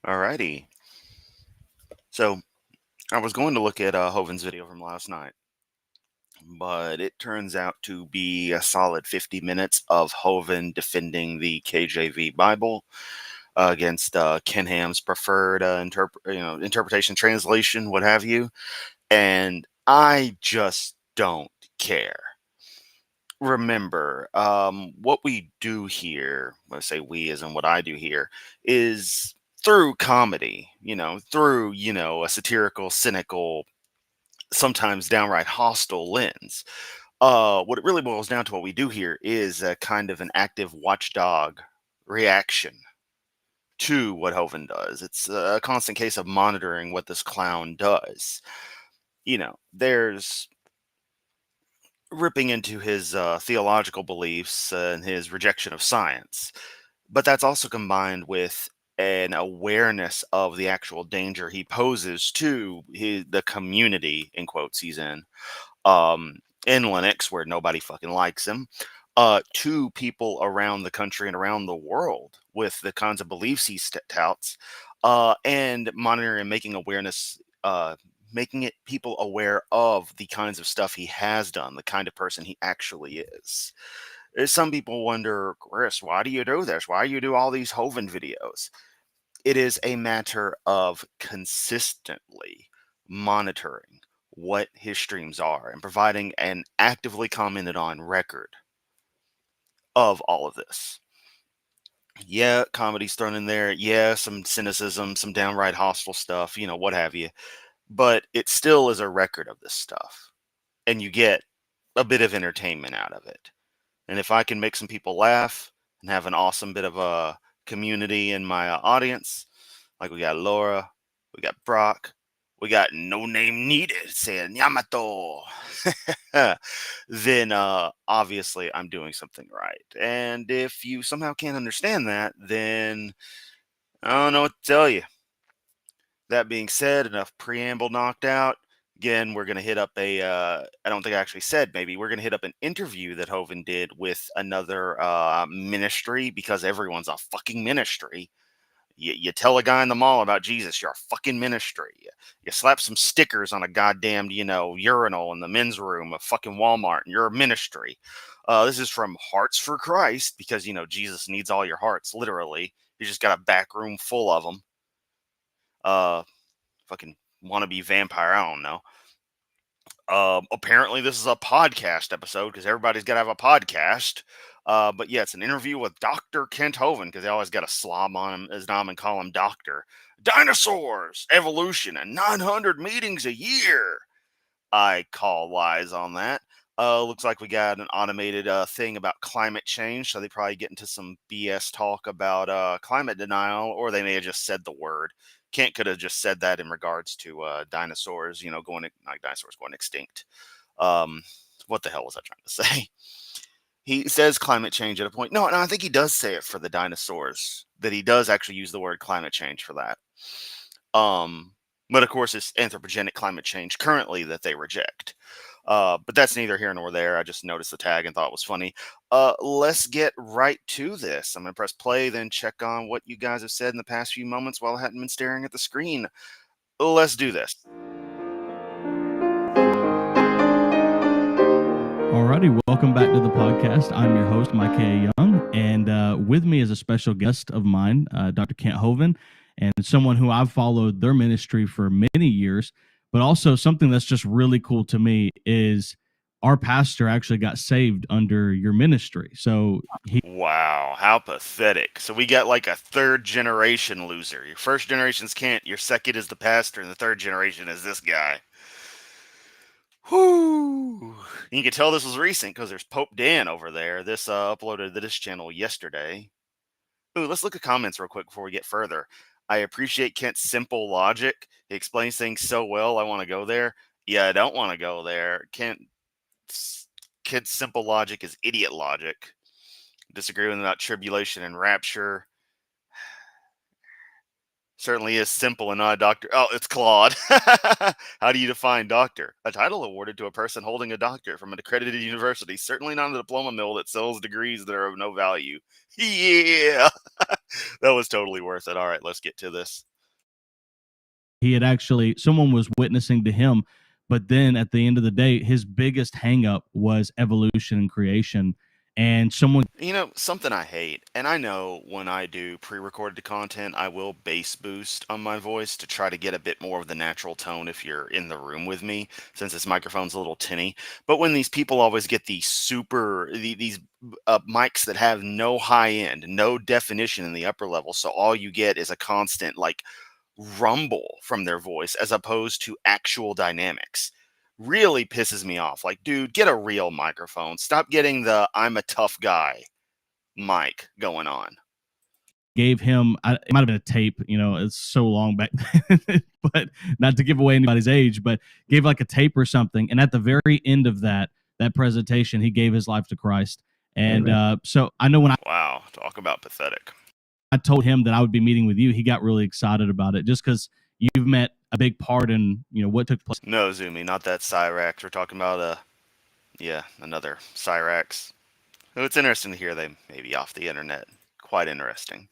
Alrighty. So I was going to look at Hovind's video from last night, but it turns out to be a solid 50 minutes of Hovind defending the KJV Bible against Ken Ham's preferred interpretation, translation, what have you. And I just don't care. Remember, what we do here, when I say we as in what I do here, is through comedy, through, a satirical, cynical, sometimes downright hostile lens. What it really boils down to, what we do here is a kind of an active watchdog reaction to what Hovind does. It's a constant case of monitoring what this clown does. There's ripping into his theological beliefs and his rejection of science. But that's also combined with an awareness of the actual danger he poses to the community, in quotes, he's um, in Linux, where nobody fucking likes him, to people around the country and around the world with the kinds of beliefs he touts, and monitoring and making it people aware of the kinds of stuff he has done, the kind of person he actually is. Some people wonder, Chris, why do you do this? Why do you do all these Hovind videos? It is a matter of consistently monitoring what his streams are and providing an actively commented on record of all of this. Yeah, comedy's thrown in there. Yeah, some cynicism, some downright hostile stuff, what have you. But it still is a record of this stuff. And you get a bit of entertainment out of it. And if I can make some people laugh and have an awesome bit of a community in my audience, like we got Laura, we got Brock, we got No Name Needed saying Yamato, then obviously I'm doing something right. And if you somehow can't understand that, then I don't know what to tell you. That being said, enough preamble knocked out. Again, we're going to hit up I don't think I actually said, maybe we're going to hit up an interview that Hovind did with another ministry, because everyone's a fucking ministry. You tell a guy in the mall about Jesus, you're a fucking ministry. You slap some stickers on a goddamn, urinal in the men's room of fucking Walmart, and you're a ministry. This is from Hearts for Christ, because, Jesus needs all your hearts, literally. You just got a back room full of them. Fucking wannabe vampire, I don't know. Apparently this is a podcast episode, because everybody's got to have a podcast. But yeah, it's an interview with Dr. Kent Hovind, because they always got a slob on him his nom and call him doctor. Dinosaurs, evolution, and 900 meetings a year. I call lies on that. Looks like we got an automated thing about climate change, so they probably get into some BS talk about climate denial, or they may have just said the word. Kent could have just said that in regards to dinosaurs, dinosaurs going extinct. What the hell was I trying to say? He says climate change at a point. No, I think he does say it for the dinosaurs, that he does actually use the word climate change for that. But of course, it's anthropogenic climate change currently that they reject. But that's neither here nor there. I just noticed the tag and thought it was funny. Let's get right to this. I'm going to press play, then check on what you guys have said in the past few moments while I hadn't been staring at the screen. Let's do this. Alrighty, welcome back to the podcast. I'm your host, Mike A. Young, and with me is a special guest of mine, Dr. Kent Hovind, and someone who I've followed their ministry for many years. But also something that's just really cool to me is our pastor actually got saved under your ministry. So Wow, how pathetic. So we got like a third generation loser. Your first generation's Kent, your second is the pastor, and the third generation is this guy. Whoo! You can tell this was recent because there's Pope Dan over there. This uploaded to this channel yesterday. Ooh, let's look at comments real quick before we get further. I appreciate Kent's simple logic. He explains things so well, I want to go there. Yeah, I don't want to go there. Kent's simple logic is idiot logic. Disagree with him about tribulation and rapture. Certainly is simple and not a doctor. Oh, it's Claude. How do you define doctor? A title awarded to a person holding a doctorate from an accredited university. Certainly not a diploma mill that sells degrees that are of no value. Yeah. That was totally worth it. All right, let's get to this. He had actually, someone was witnessing to him, but then at the end of the day, his biggest hangup was evolution and creation. And someone Something I hate, and I know when I do pre-recorded content, I will bass boost on my voice to try to get a bit more of the natural tone if you're in the room with me, since this microphone's a little tinny. But when these people always get these mics that have no high end, no definition in the upper level, so all you get is a constant like rumble from their voice as opposed to actual dynamics, really pisses me off. Like, dude, get a real microphone. Stop getting the I'm a tough guy mic going on. gave him, it might have been a tape, it's so long back then, but not to give away anybody's age, but gave like a tape or something. And at the very end of that presentation, he gave his life to Christ. And so I know when Wow, talk about pathetic. I told him that I would be meeting with you, he got really excited about it just because you've met a big part in, what took place. No, Zumi, not that Cyrax. We're talking about, another Cyrax. Oh, it's interesting to hear they may be off the internet. Quite interesting.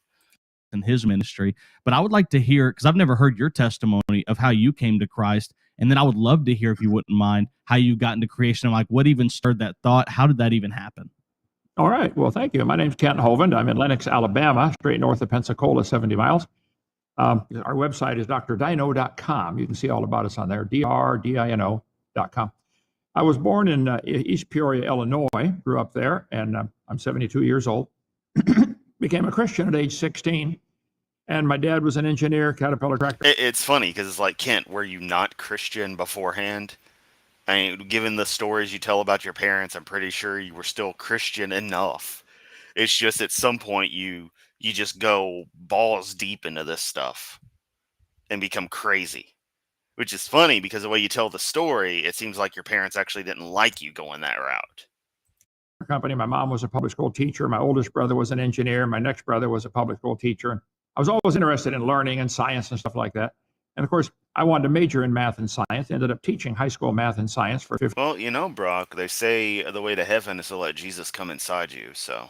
In his ministry. But I would like to hear, because I've never heard your testimony of how you came to Christ. And then I would love to hear, if you wouldn't mind, how you got into creation and like what even stirred that thought. How did that even happen? All right. Well, thank you. My name's Kent Hovind. I'm in Lenox, Alabama, straight north of Pensacola, 70 miles. Our website is drdino.com. You can see all about us on there, drdino.com. I was born in East Peoria, Illinois, grew up there, and I'm 72 years old. Became a Christian at age 16, and my dad was an engineer, Caterpillar tractor. It's funny because it's like, Kent, were you not Christian beforehand? I mean, given the stories you tell about your parents, I'm pretty sure you were still Christian enough. It's just at some point you just go balls deep into this stuff and become crazy. Which is funny because the way you tell the story, it seems like your parents actually didn't like you going that route. Company. My mom was a public school teacher. My oldest brother was an engineer. My next brother was a public school teacher. I was always interested in learning and science and stuff like that. And of course, I wanted to major in math and science. Ended up teaching high school math and science for 15 Well, Brock, they say the way to heaven is to let Jesus come inside you. So,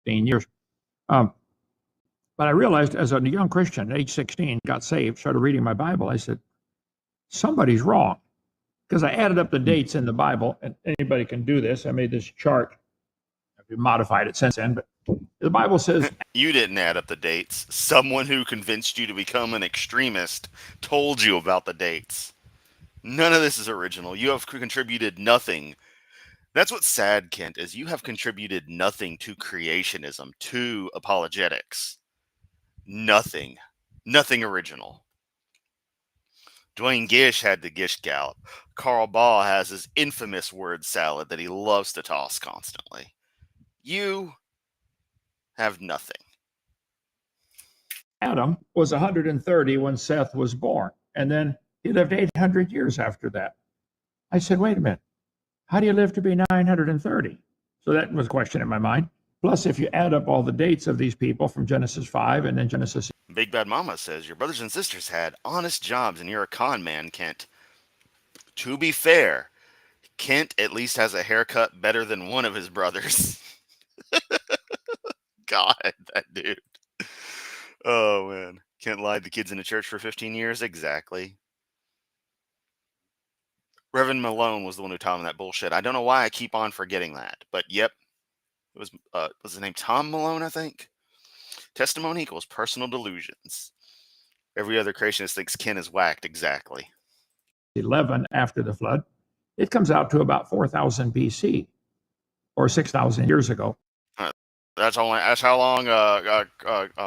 years. But I realized as a young Christian, at age 16, got saved, started reading my Bible. I said, somebody's wrong. Because I added up the dates in the Bible, and anybody can do this. I made this chart. I've modified it since then, but the Bible says... You didn't add up the dates. Someone who convinced you to become an extremist told you about the dates. None of this is original. You have contributed nothing. That's what's sad, Kent, is you have contributed nothing to creationism, to apologetics. Nothing. Nothing original. Dwayne Gish had the Gish Gallop. Carl Baugh has his infamous word salad that he loves to toss constantly. You have nothing. Adam was 130 when Seth was born, and then he lived 800 years after that. I said, wait a minute, how do you live to be 930? So that was a question in my mind. Plus, if you add up all the dates of these people from Genesis 5 and then Genesis... Big Bad Mama says, your brothers and sisters had honest jobs and you're a con man, Kent. To be fair, Kent at least has a haircut better than one of his brothers. God, that dude. Oh, man. Kent lied to kids in the church for 15 years? Exactly. Reverend Malone was the one who taught him that bullshit. I don't know why I keep on forgetting that, but yep. It was his name Tom Malone, I think? Testimony equals personal delusions. Every other creationist thinks Ken is whacked. Exactly. 11 after the flood. It comes out to about 4,000 BC, or 6,000 years ago. That's how long.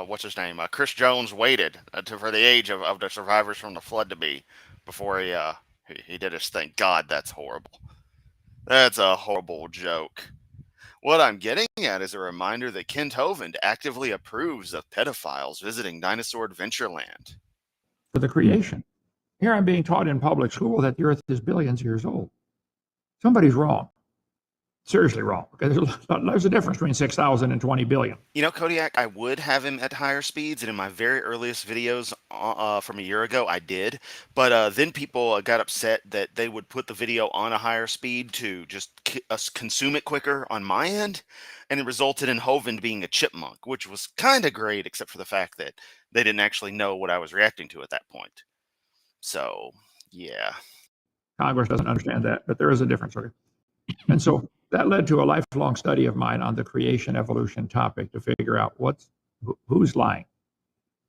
What's his name? Chris Jones waited for the age of the survivors from the flood to be before he did his thing. God, that's horrible. That's a horrible joke. What I'm getting at is a reminder that Kent Hovind actively approves of pedophiles visiting Dinosaur Adventureland. For the creation. Here I'm being taught in public school that the earth is billions of years old. Somebody's wrong. seriously wrong. Because there's a difference between 6,000 and 20 billion. You know, Kodiak, I would have him at higher speeds, and in my very earliest videos from a year ago, I did. But then people got upset that they would put the video on a higher speed to just consume it quicker on my end, and it resulted in Hovind being a chipmunk, which was kind of great, except for the fact that they didn't actually know what I was reacting to at that point. So, yeah. Congress doesn't understand that, but there is a difference. Okay? And so that led to a lifelong study of mine on the creation evolution topic to figure out who's lying.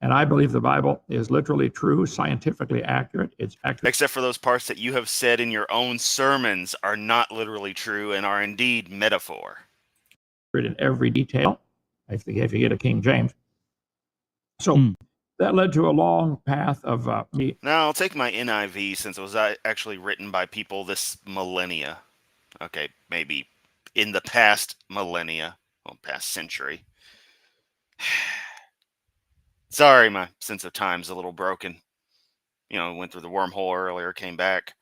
And I believe the Bible is literally true, scientifically accurate. It's accurate. Except for those parts that you have said in your own sermons are not literally true and are indeed metaphor. In every detail, if you get a King James. So that led to a long path of me. Now, I'll take my NIV since it was actually written by people this millennia. Okay, maybe in the past millennia, well, past century. Sorry, my sense of time's a little broken. You know, went through the wormhole earlier, came back.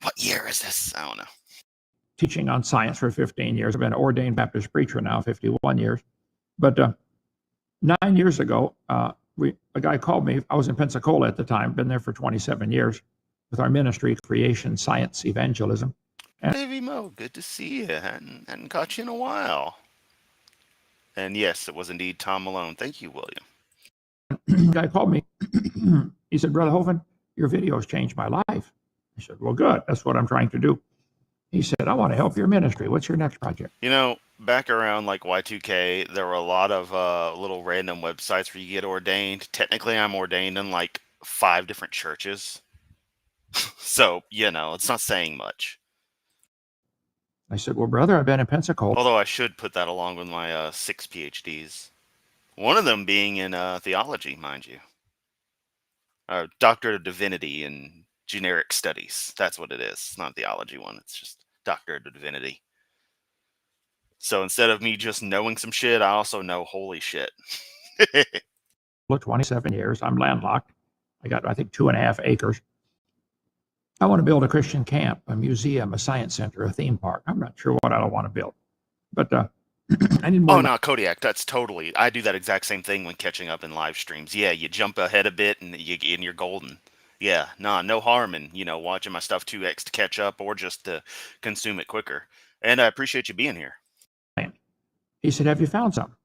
What year is this? I don't know. Teaching on science for 15 years. I've been an ordained Baptist preacher now, 51 years. But 9 years ago, a guy called me. I was in Pensacola at the time, been there for 27 years with our ministry, Creation, Science, Evangelism. Davey Mo, good to see you. Hadn't caught you in a while. And yes, it was indeed Tom Malone. Thank you, William. Guy called me. He said, Brother Hovind, your videos changed my life. I said, well, good. That's what I'm trying to do. He said, I want to help your ministry. What's your next project? You know, back around like Y2K, there were a lot of little random websites where you get ordained. Technically, I'm ordained in like 5 different churches. So, you know, it's not saying much. I said, well, brother, I've been in Pensacola. Although I should put that along with my 6 PhDs. One of them being in theology, mind you. Doctorate of Divinity in Generic Studies. That's what it is. It's not a theology one. It's just Doctorate of Divinity. So instead of me just knowing some shit, I also know holy shit. Look, 27 years. I'm landlocked. I got, I think, 2.5 acres. I want to build a Christian camp, a museum, a science center, a theme park. I'm not sure what I want to build. But I need more. Oh, no, Kodiak, that's totally. I do that exact same thing when catching up in live streams. Yeah, you jump ahead a bit and you're golden. Yeah, no harm in, you know, watching my stuff 2x to catch up or just to consume it quicker. And I appreciate you being here. He said, have you found some?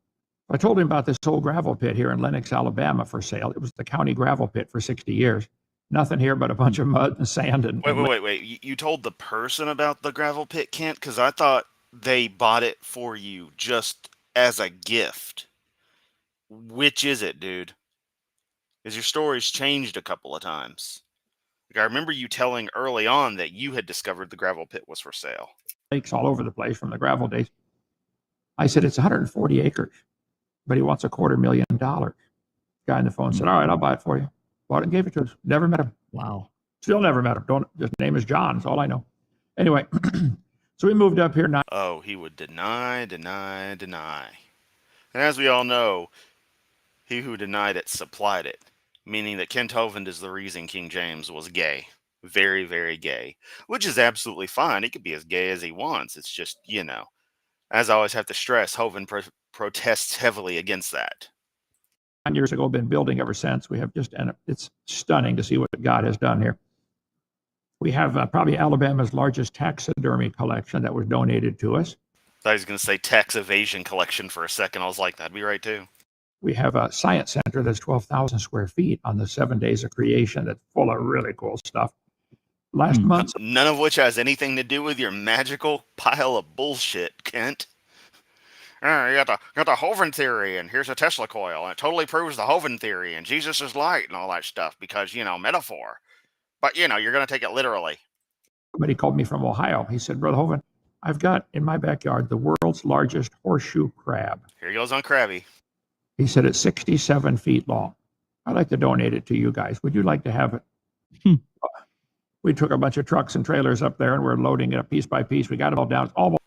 I told him about this old gravel pit here in Lenox, Alabama for sale. It was the county gravel pit for 60 years. Nothing here but a bunch of mud and sand. And Wait. You told the person about the gravel pit, Kent? Because I thought they bought it for you just as a gift. Which is it, dude? Because your story's changed a couple of times. Like, I remember you telling early on that you had discovered the gravel pit was for sale. Lakes all over the place from the gravel days. I said, it's 140 acres, but he wants $250,000. Guy on the phone said, all right, I'll buy it for you. Bought it and gave it to us. Never met him. Wow. Still never met him. His name is John. That's all I know. Anyway, so we moved up here. Oh, he would deny. And as we all know, he who denied it supplied it, meaning that Kent Hovind is the reason King James was gay. Very, very gay, which is absolutely fine. He could be as gay as he wants. It's just, you know, as I always have to stress, Hovind protests heavily against that. 9 years ago, been building ever since. We have just, and it's stunning to see what God has done here. We have probably Alabama's largest taxidermy collection that was donated to us. I thought he was going to say tax evasion collection for a second. I was like, that'd be right too. We have a science center that's 12,000 square feet on the 7 days of creation that's full of really cool stuff. Last month, none of which has anything to do with your magical pile of bullshit, Kent. You got the Hovind theory, and here's a Tesla coil, and it totally proves the Hovind theory, and Jesus is light, and all that stuff, because, you know, metaphor. But, you know, you're going to take it literally. Somebody called me from Ohio. He said, Brother Hovind, I've got in my backyard the world's largest horseshoe crab. Here he goes on Krabby. He said it's 67 feet long. I'd like to donate it to you guys. Would you like to have it? We took a bunch of trucks and trailers up there, and we're loading it up piece by piece. We got it all down. It's almost.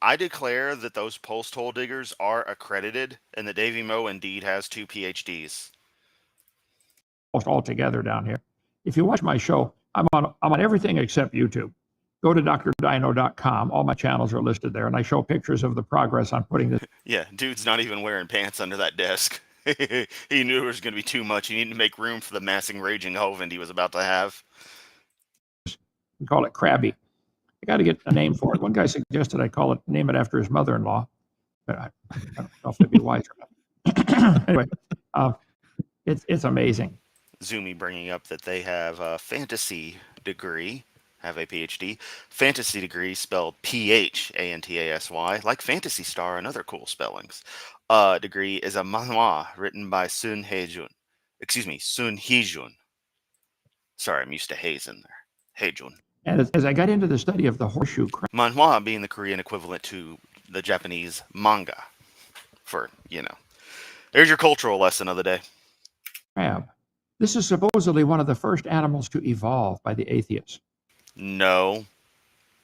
I declare that those post hole diggers are accredited, and that Davey Mo indeed has 2 PhDs. All together down here. If you watch my show, I'm on everything except YouTube. go to drdino.com. All my channels are listed there, and I show pictures of the progress on putting this. Yeah, dude's not even wearing pants under that desk. He knew it was going to be too much. He needed to make room for the massing raging Hovind he was about to have. We call it Krabby. I got to get a name for it. One guy suggested I name it after his mother-in-law, but I don't know if that'd be wise or not. Anyway, it's amazing. Zoomy bringing up that they have a fantasy degree, have a PhD. Fantasy degree spelled Phantasy, like Fantasy Star and other cool spellings. Degree is a manhwa written by Sun Hee-jun. Sorry, I'm used to Haze in there. Hee-jun. And as I got into the study of the horseshoe crab, Manhwa being the Korean equivalent to the Japanese manga. There's your cultural lesson of the day. This is supposedly one of the first animals to evolve by the atheists. No,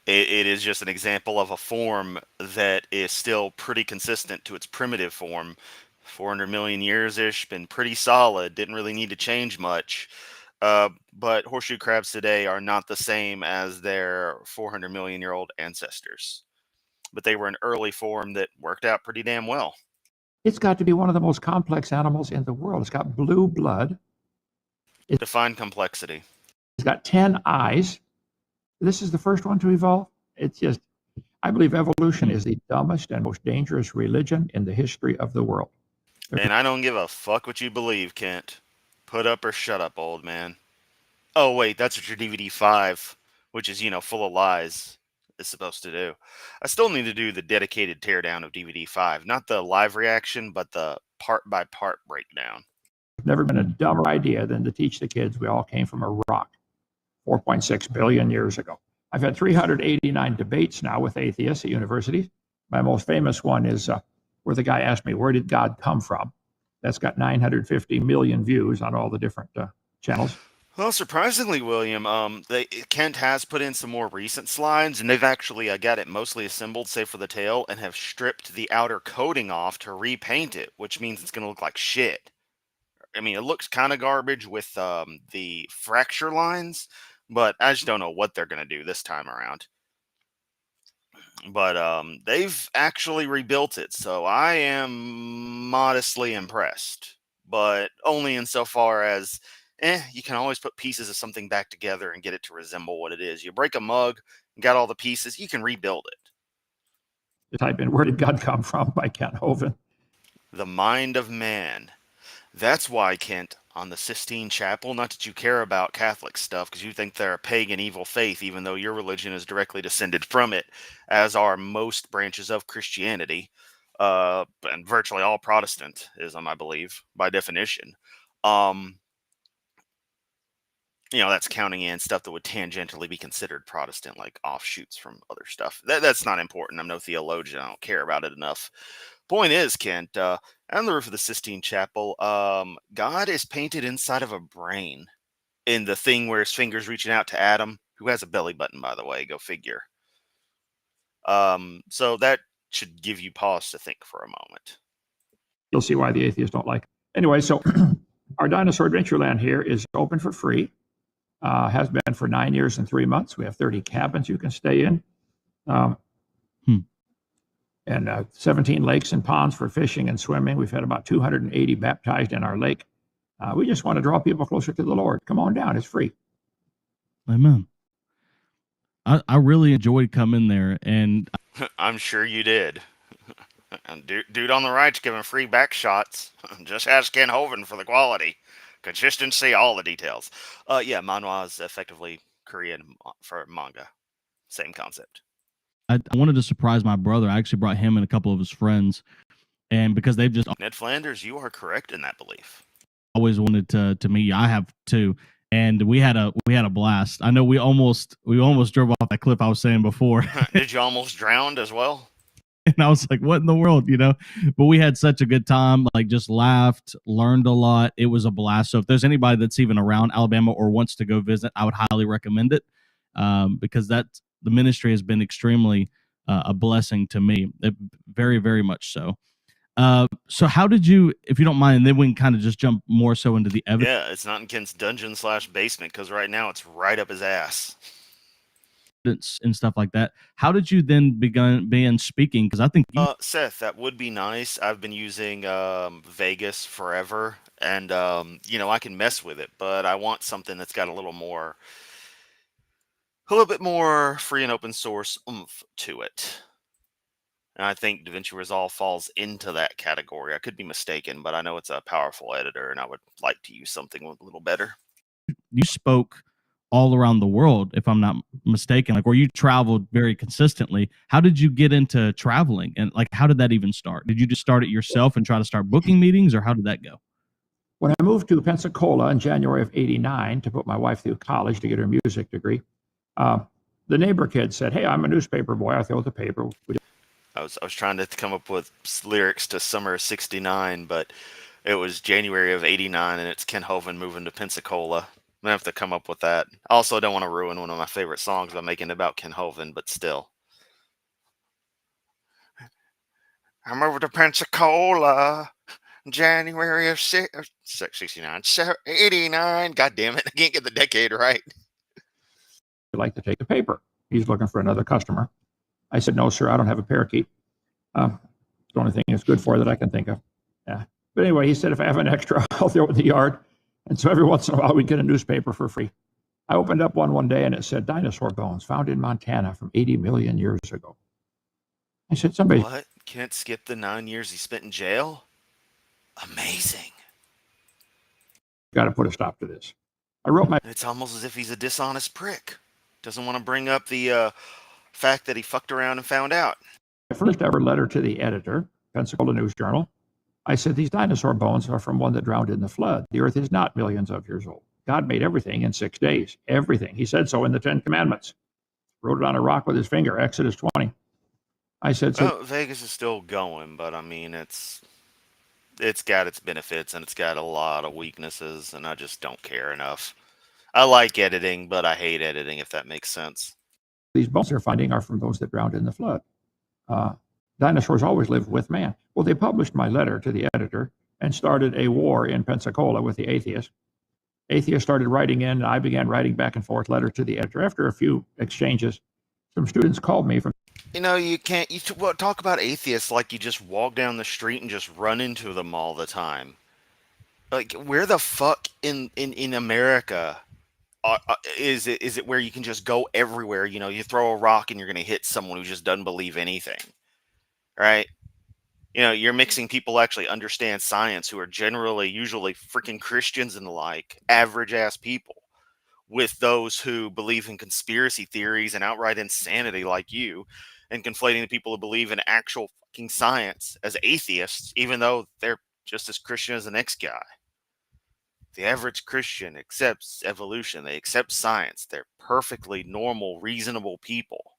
it is just an example of a form that is still pretty consistent to its primitive form. 400 million years-ish, been pretty solid, didn't really need to change much. But horseshoe crabs today are not the same as their 400 million year old ancestors. But they were an early form that worked out pretty damn well. It's got to be one of the most complex animals in the world. It's got blue blood. Define complexity. It's got 10 eyes. This is the first one to evolve. I believe evolution is the dumbest and most dangerous religion in the history of the world. And I don't give a fuck what you believe, Kent. Put up or shut up, old man. Oh, wait, that's what your DVD 5, which is, full of lies, is supposed to do. I still need to do the dedicated teardown of DVD 5. Not the live reaction, but the part-by-part breakdown. Never been a dumber idea than to teach the kids we all came from a rock 4.6 billion years ago. I've had 389 debates now with atheists at universities. My most famous one is where the guy asked me, where did God come from? That's got 950 million views on all the different channels. Well, surprisingly, William, Kent has put in some more recent slides, and they've actually got it mostly assembled, save for the tail, and have stripped the outer coating off to repaint it, which means it's going to look like shit. I mean, it looks kind of garbage with the fracture lines, but I just don't know what they're going to do this time around. But they've actually rebuilt it, so I am modestly impressed. But only insofar as, you can always put pieces of something back together and get it to resemble what it is. You break a mug, and got all the pieces, you can rebuild it. Type in, where did God come from by Kent Hovind. The mind of man. That's why, Kent, on the Sistine Chapel, not that you care about Catholic stuff, because you think they're a pagan evil faith, even though your religion is directly descended from it, as are most branches of Christianity, and virtually all Protestantism, I believe, by definition. That's counting in stuff that would tangentially be considered Protestant, like offshoots from other stuff. That's not important. I'm no theologian. I don't care about it enough. Point is, Kent, on the roof of the Sistine Chapel, God is painted inside of a brain in the thing where his finger's reaching out to Adam, who has a belly button, by the way, go figure. So that should give you pause to think for a moment. You'll see why the atheists don't like it. Anyway, so our Dinosaur Adventureland here is open for free. Has been for 9 years and 3 months. We have 30 cabins you can stay in. And 17 lakes and ponds for fishing and swimming. We've had about 280 baptized in our lake. We just want to draw people closer to the Lord. Come on down. It's free. Amen. I really enjoyed coming there, and I'm sure you did. Dude on the right's giving free back shots. Just ask Ken Hovind for the quality. Consistency, all the details. Manhwa is effectively Korean for manga. Same concept. I wanted to surprise my brother. I actually brought him and a couple of his friends, and because they've just Ned Flanders, you are correct in that belief. Always wanted to meet you. I have too, and we had a blast. I know we almost drove off that cliff I was saying before. Did you almost drown as well? And I was like, what in the world, But we had such a good time, like just laughed, learned a lot. It was a blast. So if there's anybody that's even around Alabama or wants to go visit, I would highly recommend it, because the ministry has been extremely a blessing to me, very, very much so. So how did you, if you don't mind, and then we can kind of just jump more so into the evidence. Yeah, it's not in Kent's dungeon/basement, because right now it's right up his ass. and stuff like that. How did you then begin speaking? Because I think Seth, that would be nice. I've been using Vegas forever, and I can mess with it, but I want something that's got a little bit more free and open source oomph to it. And I think DaVinci Resolve falls into that category. I could be mistaken, but I know it's a powerful editor, and I would like to use something a little better. you spoke all around the world, if I'm not mistaken, like where you traveled very consistently. How did you get into traveling, and like how did that even start? Did you just start it yourself and try to start booking meetings, or how did that go? When I moved to Pensacola in January of '89 to put my wife through college to get her music degree, the neighbor kid said, "Hey, I'm a newspaper boy. I throw the paper." I was trying to come up with lyrics to Summer of '69, but it was January of '89, and it's Ken Hovind moving to Pensacola. I'm gonna have to come up with that. I also don't want to ruin one of my favorite songs by making it about Ken Hovind, but still. I moved to Pensacola, January of '69, 89. God damn it, I can't get the decade right. Would like to take the paper. He's looking for another customer. I said, "No, sir, I don't have a parakeet. It's the only thing it's good for that I can think of." Yeah. But anyway, he said, "If I have an extra, I'll throw it in the yard." And so every once in a while, we'd get a newspaper for free. I opened up one day, and it said, "Dinosaur bones found in Montana from 80 million years ago." I said, "Somebody..." What? Can't skip the 9 years he spent in jail? Amazing. Got to put a stop to this. I wrote my... It's almost as if he's a dishonest prick. Doesn't want to bring up the fact that he fucked around and found out. My first ever letter to the editor, Pensacola News Journal. I said, "These dinosaur bones are from one that drowned in the flood. The earth is not millions of years old. God made everything in 6 days. Everything. He said so in the 10 Commandments." Wrote it on a rock with his finger, Exodus 20. I said, "So..." Well, Vegas is still going, but I mean, it's got its benefits and it's got a lot of weaknesses, and I just don't care enough. I like editing, but I hate editing, if that makes sense. These bones they're finding are from those that drowned in the flood. Dinosaurs always lived with man. Well, they published my letter to the editor and started a war in Pensacola with the atheists. Atheists started writing in, and I began writing back and forth letter to the editor. After a few exchanges, some students called me from... You can't talk about atheists like you just walk down the street and just run into them all the time. Like, where the fuck in America is it where you can just go everywhere? You throw a rock and you're gonna hit someone who just doesn't believe anything, right? You're mixing people who actually understand science, who are usually freaking Christians and the like, average ass people, with those who believe in conspiracy theories and outright insanity like you, and conflating the people who believe in actual fucking science as atheists, even though they're just as Christian as the next guy. The average Christian accepts evolution. They accept science. They're perfectly normal, reasonable people.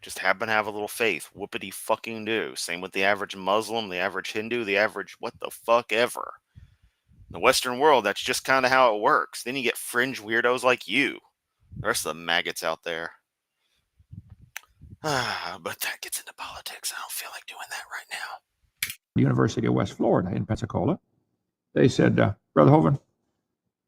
Just happen to have a little faith. Whoopity fucking do. Same with the average Muslim, the average Hindu, the average what the fuck ever. In the Western world, that's just kind of how it works. Then you get fringe weirdos like you. The rest of the maggots out there. But that gets into politics. I don't feel like doing that right now. The University of West Florida in Pensacola. They said, "Brother Hovind,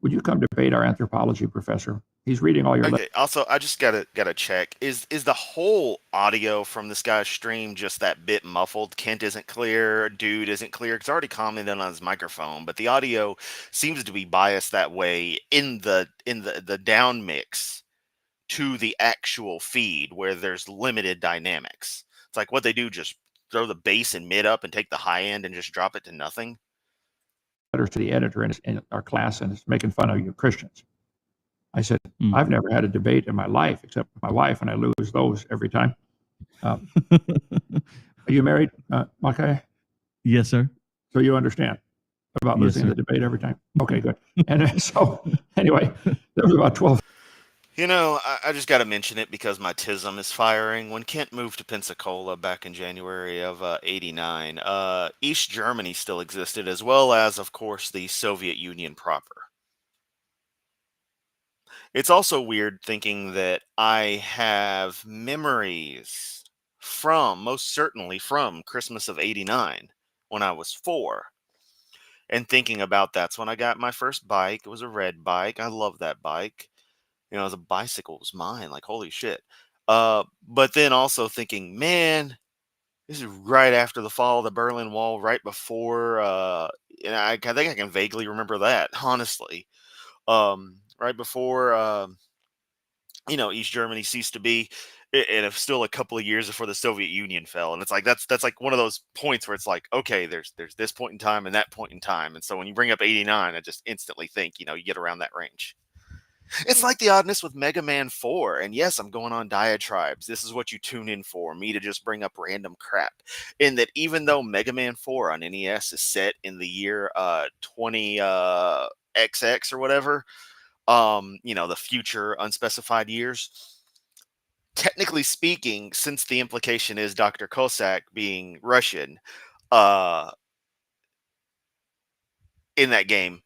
would you come debate our anthropology professor? He's reading all your..." Okay, also, I just gotta check. Is the whole audio from this guy's stream just that bit muffled? Kent isn't clear, dude isn't clear. It's already commented on his microphone, but the audio seems to be biased that way in the down mix to the actual feed where there's limited dynamics. It's like what they do, just throw the bass and mid up and take the high end and just drop it to nothing. Letters to the editor in our class, and it's making fun of you Christians. I said, "I've never had a debate in my life except with my wife, and I lose those every time." Are you married, Makai? Yes, sir. So you understand about losing the debate every time? Okay, good. And so anyway, there was about 12. I just got to mention it because my tism is firing. When Kent moved to Pensacola back in January of '89, East Germany still existed, as well as, of course, the Soviet Union proper. It's also weird thinking that I have memories most certainly from Christmas of '89 when I was 4. And thinking about that's when I got my first bike. It was a red bike. I love that bike. As a bicycle was mine. Like, holy shit. But then also thinking, man, this is right after the fall of the Berlin Wall, right before, I think I can vaguely remember that, honestly. Right before, East Germany ceased to be, and it's still a couple of years before the Soviet Union fell. And it's like that's like one of those points where it's like, okay, there's this point in time and that point in time. And so when you bring up 89, I just instantly think, you get around that range. It's like the oddness with Mega Man 4. And yes, I'm going on diatribes. This is what you tune in for, me to just bring up random crap. In that even though Mega Man 4 on NES is set in the year 20XX or whatever, the future unspecified years, technically speaking, since the implication is Dr. Cossack being Russian, in that game,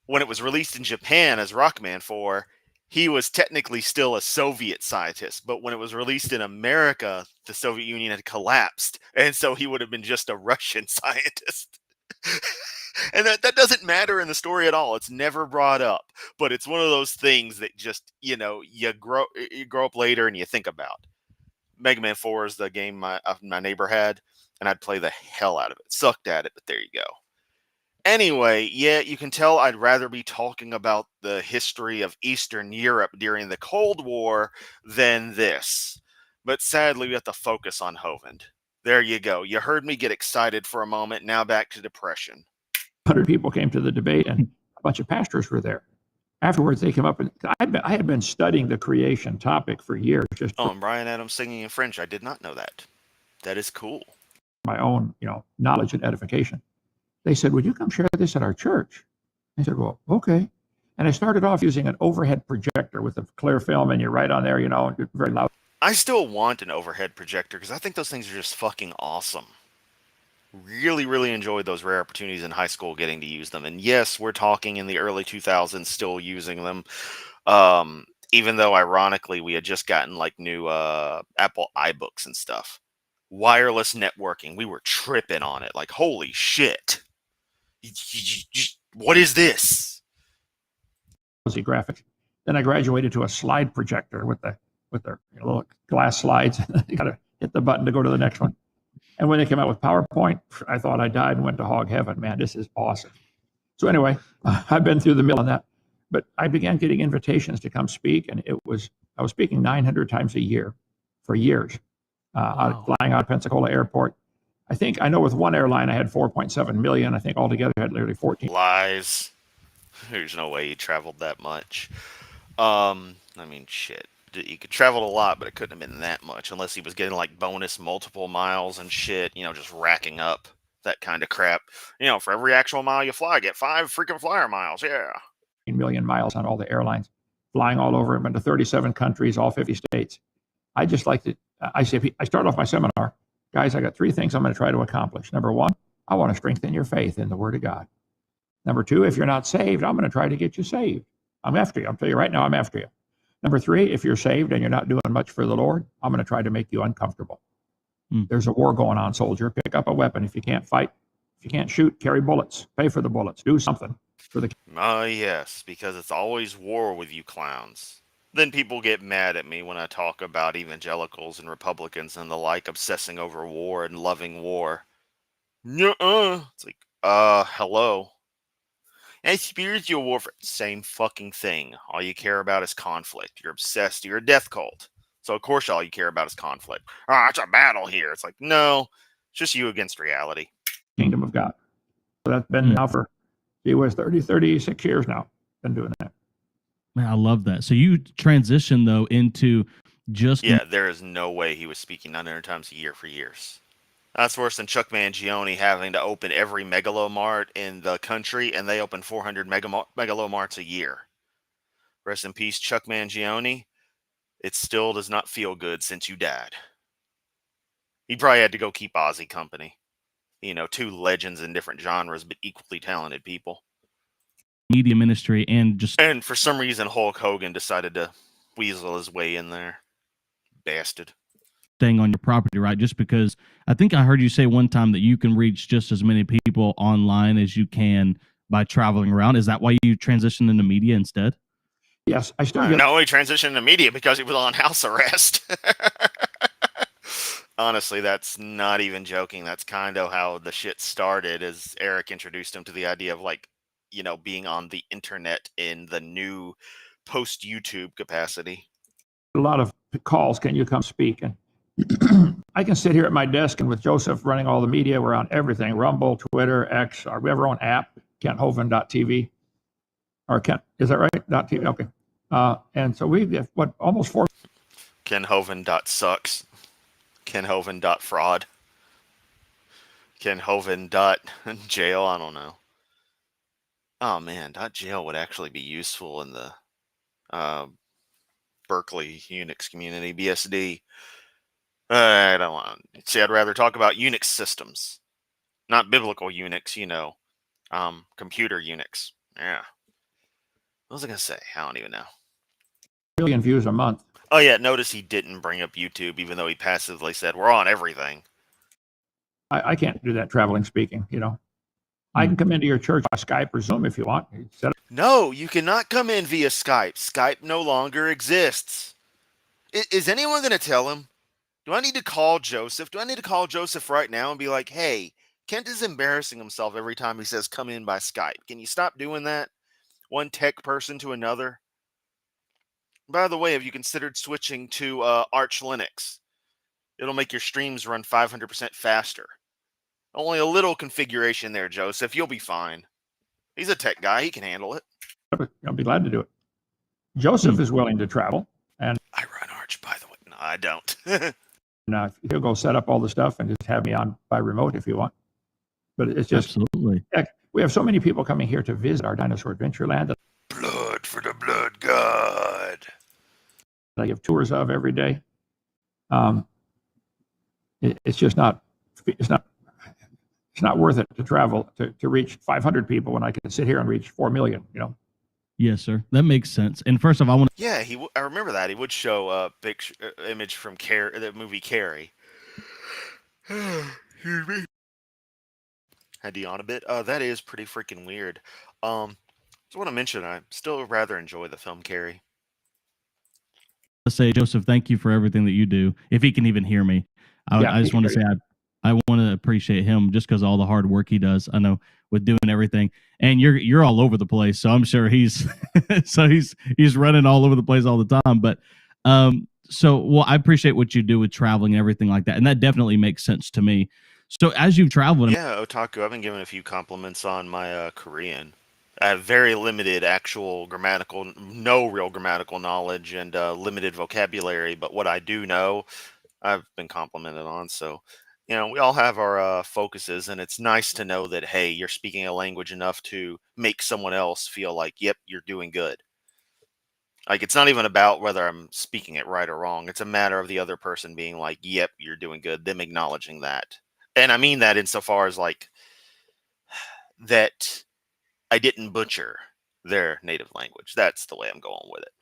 when it was released in Japan as Rockman 4, he was technically still a Soviet scientist. But when it was released in America, the Soviet Union had collapsed. And so he would have been just a Russian scientist. And that doesn't matter in the story at all. It's never brought up. But it's one of those things that just, you grow up later and you think about. Mega Man 4 is the game my neighbor had, and I'd play the hell out of it. Sucked at it, but there you go. Anyway, yeah, you can tell I'd rather be talking about the history of Eastern Europe during the Cold War than this. But sadly, we have to focus on Hovind. There you go. You heard me get excited for a moment. Now back to depression. 100 people came to the debate, and a bunch of pastors were there. Afterwards, they came up, and I had been studying the creation topic for years. And Brian Adams singing in French. I did not know that. That is cool. My own, knowledge and edification. They said, would you come share this at our church? I said, well, okay. And I started off using an overhead projector with a clear film, and you're right on there, and very loud. I still want an overhead projector because I think those things are just fucking awesome. Really, really enjoyed those rare opportunities in high school getting to use them. And yes, we're talking in the early 2000s still using them. Even though, ironically, we had just gotten like new Apple iBooks and stuff. Wireless networking. We were tripping on it. Like, holy shit. What is this? Graphics. Then I graduated to a slide projector with the little glass slides. You got to hit the button to go to the next one. And when they came out with PowerPoint, I thought I died and went to hog heaven. Man, this is awesome. So anyway, I've been through the mill on that. But I began getting invitations to come speak, and I was speaking 900 times a year for years, flying out of Pensacola Airport. I know with one airline I had 4.7 million. I think altogether I had nearly 14. Lies. There's no way you traveled that much. Shit. He could travel a lot, but it couldn't have been that much unless he was getting like bonus multiple miles and shit, just racking up that kind of crap. For every actual mile you fly, get 5 freaking flyer miles. Yeah. Million miles on all the airlines, flying all over. I've been to 37 countries, all 50 states. I just like to, I start off my seminar, guys, I got 3 things I'm going to try to accomplish. Number 1, I want to strengthen your faith in the Word of God. Number 2, if you're not saved, I'm going to try to get you saved. I'm after you. I'll tell you right now, I'm after you. Number 3, if you're saved and you're not doing much for the Lord, I'm going to try to make you uncomfortable. There's a war going on, soldier. Pick up a weapon. If you can't fight, if you can't shoot, carry bullets. Pay for the bullets. Do something for the... Yes, because it's always war with you clowns. Then people get mad at me when I talk about evangelicals and Republicans and the like obsessing over war and loving war. Nuh-uh. It's like, hello. And spiritual warfare, same fucking thing. All you care about is conflict. You're obsessed. You're a death cult. So, of course, all you care about is conflict. It's a battle here. It's like, no, it's just you against reality. Kingdom of God. So that's been now for, 36 years now. Been doing that. Man, I love that. So you transitioned, though, into just... Yeah, there is no way he was speaking 900 times a year for years. That's worse than Chuck Mangione having to open every megalomart in the country, and they open 400 megalomarts a year. Rest in peace, Chuck Mangione. It still does not feel good since you died. He probably had to go keep Ozzy company. 2 legends in different genres, but equally talented people. Media ministry and for some reason Hulk Hogan decided to weasel his way in there. Bastard. Thing on your property, right? Just because I think I heard you say one time that you can reach just as many people online as you can by traveling around. Is that why you transitioned into media instead? Yes, I still get. No, he transitioned into media because he was on house arrest. Honestly, that's not even joking. That's kind of how the shit started, as Eric introduced him to the idea of, like, being on the internet in the new post-YouTube capacity. A lot of calls. Can you come speak? And I can sit here at my desk, and with Joseph running all the media, we're on everything: Rumble, Twitter, X. We have our own app, KentHovind.tv. Or Kent, is that right? .tv. Okay. And so we have almost 4. KenHovind.sucks. KenHovind.fraud. KenHovind.jail. I don't know. Oh man, .jail would actually be useful in the Berkeley Unix community, BSD. I don't want to see. I'd rather talk about Unix systems, not biblical Unix. Computer Unix. Yeah. What was I gonna say? I don't even know. Million views a month. Oh yeah, notice he didn't bring up YouTube, even though he passively said we're on everything. I can't do that traveling speaking. I can come into your church by Skype or Zoom if you want. No, you cannot come in via Skype. Skype no longer exists. Is anyone going to tell him? Do I need to call Joseph? Do I need to call Joseph right now and be like, hey, Kent is embarrassing himself every time he says come in by Skype. Can you stop doing that? One tech person to another. By the way, have you considered switching to Arch Linux? It'll make your streams run 500% faster. Only a little configuration there, Joseph. You'll be fine. He's a tech guy. He can handle it. I'll be glad to do it. Joseph is willing to travel. And I run Arch, by the way. No, I don't. He'll go set up all the stuff and just have me on by remote if you want. But it's just... Absolutely. Heck, we have so many people coming here to visit our Dinosaur Adventureland. Blood for the blood god. I give tours of every day. It's just not... It's not worth it to travel to reach 500 people when I can sit here and reach 4 million, Yes, sir. That makes sense. And first off, I want to... Yeah, I remember that. He would show a picture, image from the movie Carrie. Had you on a bit? That is pretty freaking weird. Just want to mention, I still rather enjoy the film Carrie. Let's say, Joseph, thank you for everything that you do. If he can even hear me, I just want to say I want to appreciate him just because of all the hard work he does. I know with doing everything, and you're all over the place, so I'm sure he's he's running all over the place all the time. But I appreciate what you do with traveling and everything like that, and that definitely makes sense to me. So as you've traveled, yeah, Otaku, I've been given a few compliments on my Korean. I have very limited no real grammatical knowledge, and limited vocabulary. But what I do know, I've been complimented on. So. We all have our focuses, and it's nice to know that, hey, you're speaking a language enough to make someone else feel like, yep, you're doing good. Like, it's not even about whether I'm speaking it right or wrong. It's a matter of the other person being like, yep, you're doing good, them acknowledging that. And I mean that insofar as, like, that I didn't butcher their native language. That's the way I'm going with it.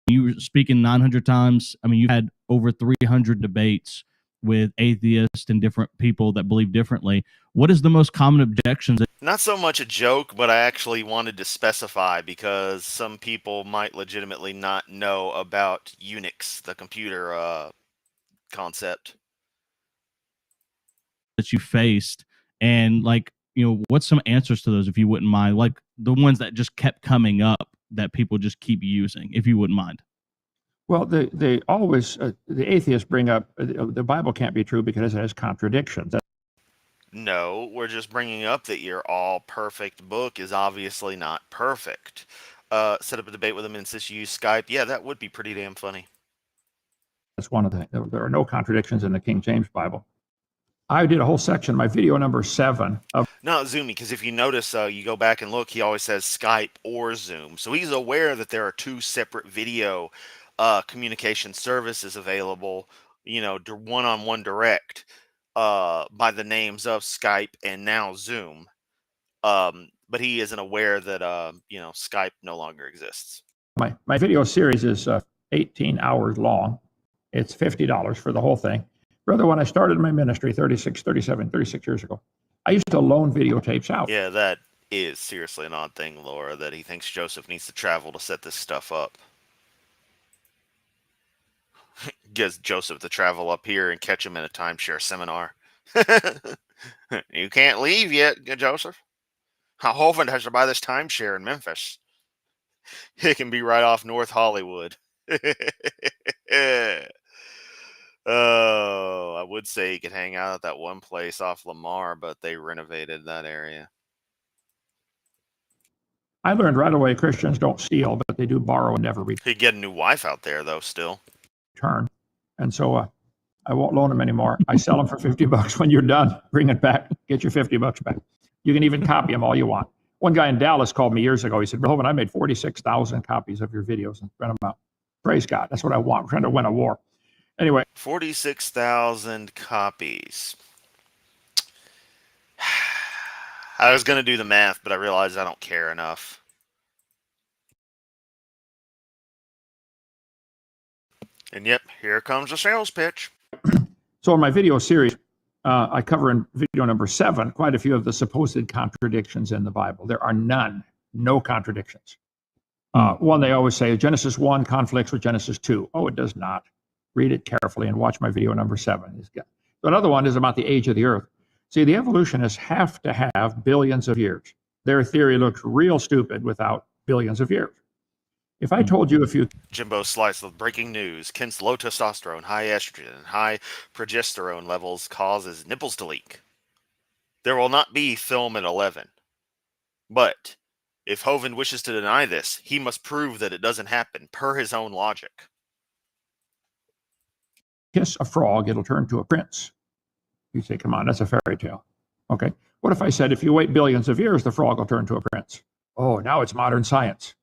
You were speaking 900 times. I mean, you had over 300 debates with atheists and different people that believe differently. What is the most common objections? Not so much a joke, but I actually wanted to specify because some people might legitimately not know about Unix, the computer concept that you faced, and what's some answers to those, if you wouldn't mind, like the ones that just kept coming up that people just keep using, if you wouldn't mind. Well, they always, the atheists bring up, the Bible can't be true because it has contradictions. No, we're just bringing up that your all-perfect book is obviously not perfect. Set up a debate with them and insist you use Skype. Yeah, that would be pretty damn funny. That's one of there are no contradictions in the King James Bible. I did a whole section, my video number 7. No, Zoomy, because if you notice, you go back and look, he always says Skype or Zoom. So he's aware that there are two separate video communication services available, one-on-one direct by the names of Skype and now Zoom. But he isn't aware that, Skype no longer exists. My video series is 18 hours long. It's $50 for the whole thing. Brother, when I started my ministry 36 years ago, I used to loan videotapes out. Yeah, that is seriously an odd thing, Laura, that he thinks Joseph needs to travel to set this stuff up. Gets Joseph to travel up here and catch him in a timeshare seminar. You can't leave yet, Joseph. Hovind has to buy this timeshare in Memphis. It can be right off North Hollywood. Oh, I would say he could hang out at that one place off Lamar, but they renovated that area. I learned right away Christians don't steal, but they do borrow and never He'd get a new wife out there, though, still. return. And so I won't loan them anymore. I sell them for $50. When you're done, bring it back. Get your $50 back. You can even copy them all you want. One guy in Dallas called me years ago. He said, Hovind, I made 46,000 copies of your videos and print them out. Praise God. That's what I want. I'm trying to win a war. Anyway. 46,000 copies. I was going to do the math, but I realized I don't care enough. And yep, here comes a sales pitch. So in my video series, I cover in video number 7 quite a few of the supposed contradictions in the Bible. There are none, no contradictions. One, they always say Genesis 1 conflicts with Genesis 2. Oh, it does not. Read it carefully and watch my video number 7. So another one is about the age of the earth. See, the evolutionists have to have billions of years. Their theory looks real stupid without billions of years. If I told you a few... Jimbo Slice with breaking news. Ken's low testosterone, high estrogen, and high progesterone levels causes nipples to leak. There will not be film at 11. But if Hovind wishes to deny this, he must prove that it doesn't happen, per his own logic. Kiss a frog, it'll turn to a prince. You say, come on, that's a fairy tale. Okay. What if I said, if you wait billions of years, the frog will turn to a prince? Oh, now it's modern science.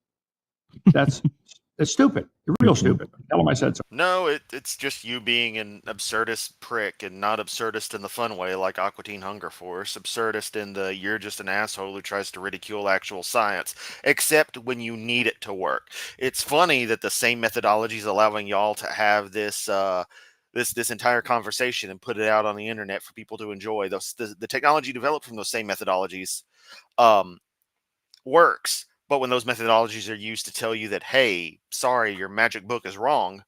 It's stupid. You're real stupid. Tell them I said so. No, it's just you being an absurdist prick, and not absurdist in the fun way like Aqua Teen Hunger Force. Absurdist in the you're just an asshole who tries to ridicule actual science, except when you need it to work. It's funny that the same methodology is allowing y'all to have this this entire conversation and put it out on the internet for people to enjoy. The technology developed from those same methodologies works. But when those methodologies are used to tell you that, hey, sorry, your magic book is wrong,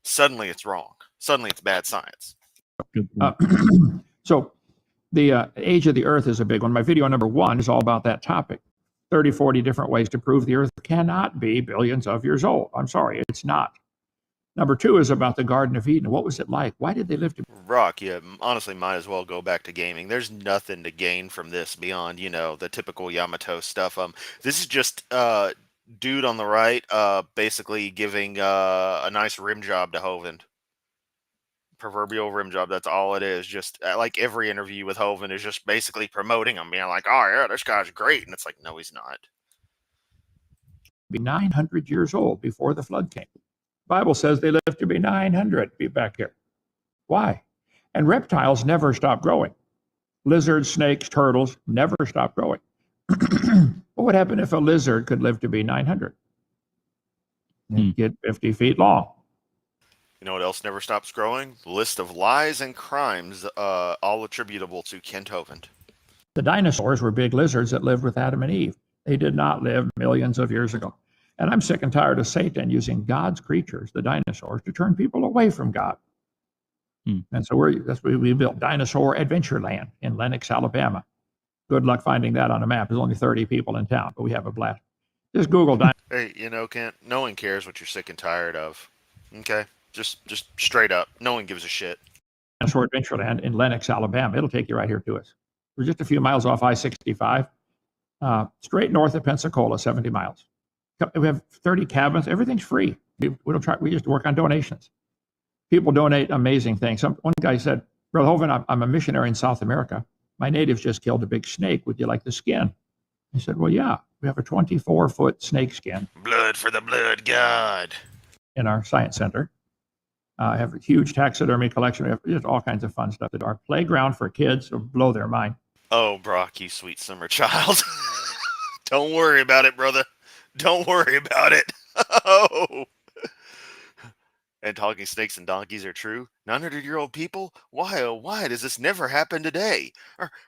suddenly it's wrong. Suddenly it's bad science. So the age of the earth is a big one. My video number 1 is all about that topic. 30, 40 different ways to prove the earth cannot be billions of years old. I'm sorry, it's not. Number 2 is about the Garden of Eden. What was it like? Why did they live to... Rock, yeah, honestly might as well go back to gaming. There's nothing to gain from this beyond, the typical Yamato stuff. This is just dude on the right basically giving a nice rim job to Hovind. Proverbial rim job, that's all it is. Just like every interview with Hovind is just basically promoting him, being like, oh yeah, this guy's great. And it's like, no, he's not. Be 900 years old before the flood came. Bible says they live to be 900. Be back here. Why? And reptiles never stop growing. Lizards, snakes, turtles never stop growing. What would happen if a lizard could live to be 900? It'd get 50 feet long. You know what else never stops growing? The list of lies and crimes, all attributable to Kent Hovind. The dinosaurs were big lizards that lived with Adam and Eve. They did not live millions of years ago. And I'm sick and tired of Satan using God's creatures, the dinosaurs, to turn people away from God. And so we built Dinosaur Adventureland in Lenox, Alabama. Good luck finding that on a map. There's only 30 people in town, but we have a blast. Just Google Hey, Kent, no one cares what you're sick and tired of. Okay? Just straight up. No one gives a shit. Dinosaur Adventureland in Lenox, Alabama. It'll take you right here to us. We're just a few miles off I-65, straight north of Pensacola, 70 miles. We have 30 cabins. Everything's free. We just work on donations. People donate amazing things. One guy said, Brother Hovind, I'm a missionary in South America. My natives just killed a big snake. Would you like the skin? I said, well, yeah. We have a 24-foot snake skin. Blood for the blood god. In our science center. I have a huge taxidermy collection. We have just all kinds of fun stuff. Our playground for kids will blow their mind. Oh, Brock, you sweet summer child. Don't worry about it, brother. Don't worry about it. Oh. And talking snakes and donkeys are true. 900-year-old people? Why, oh, why does this never happen today?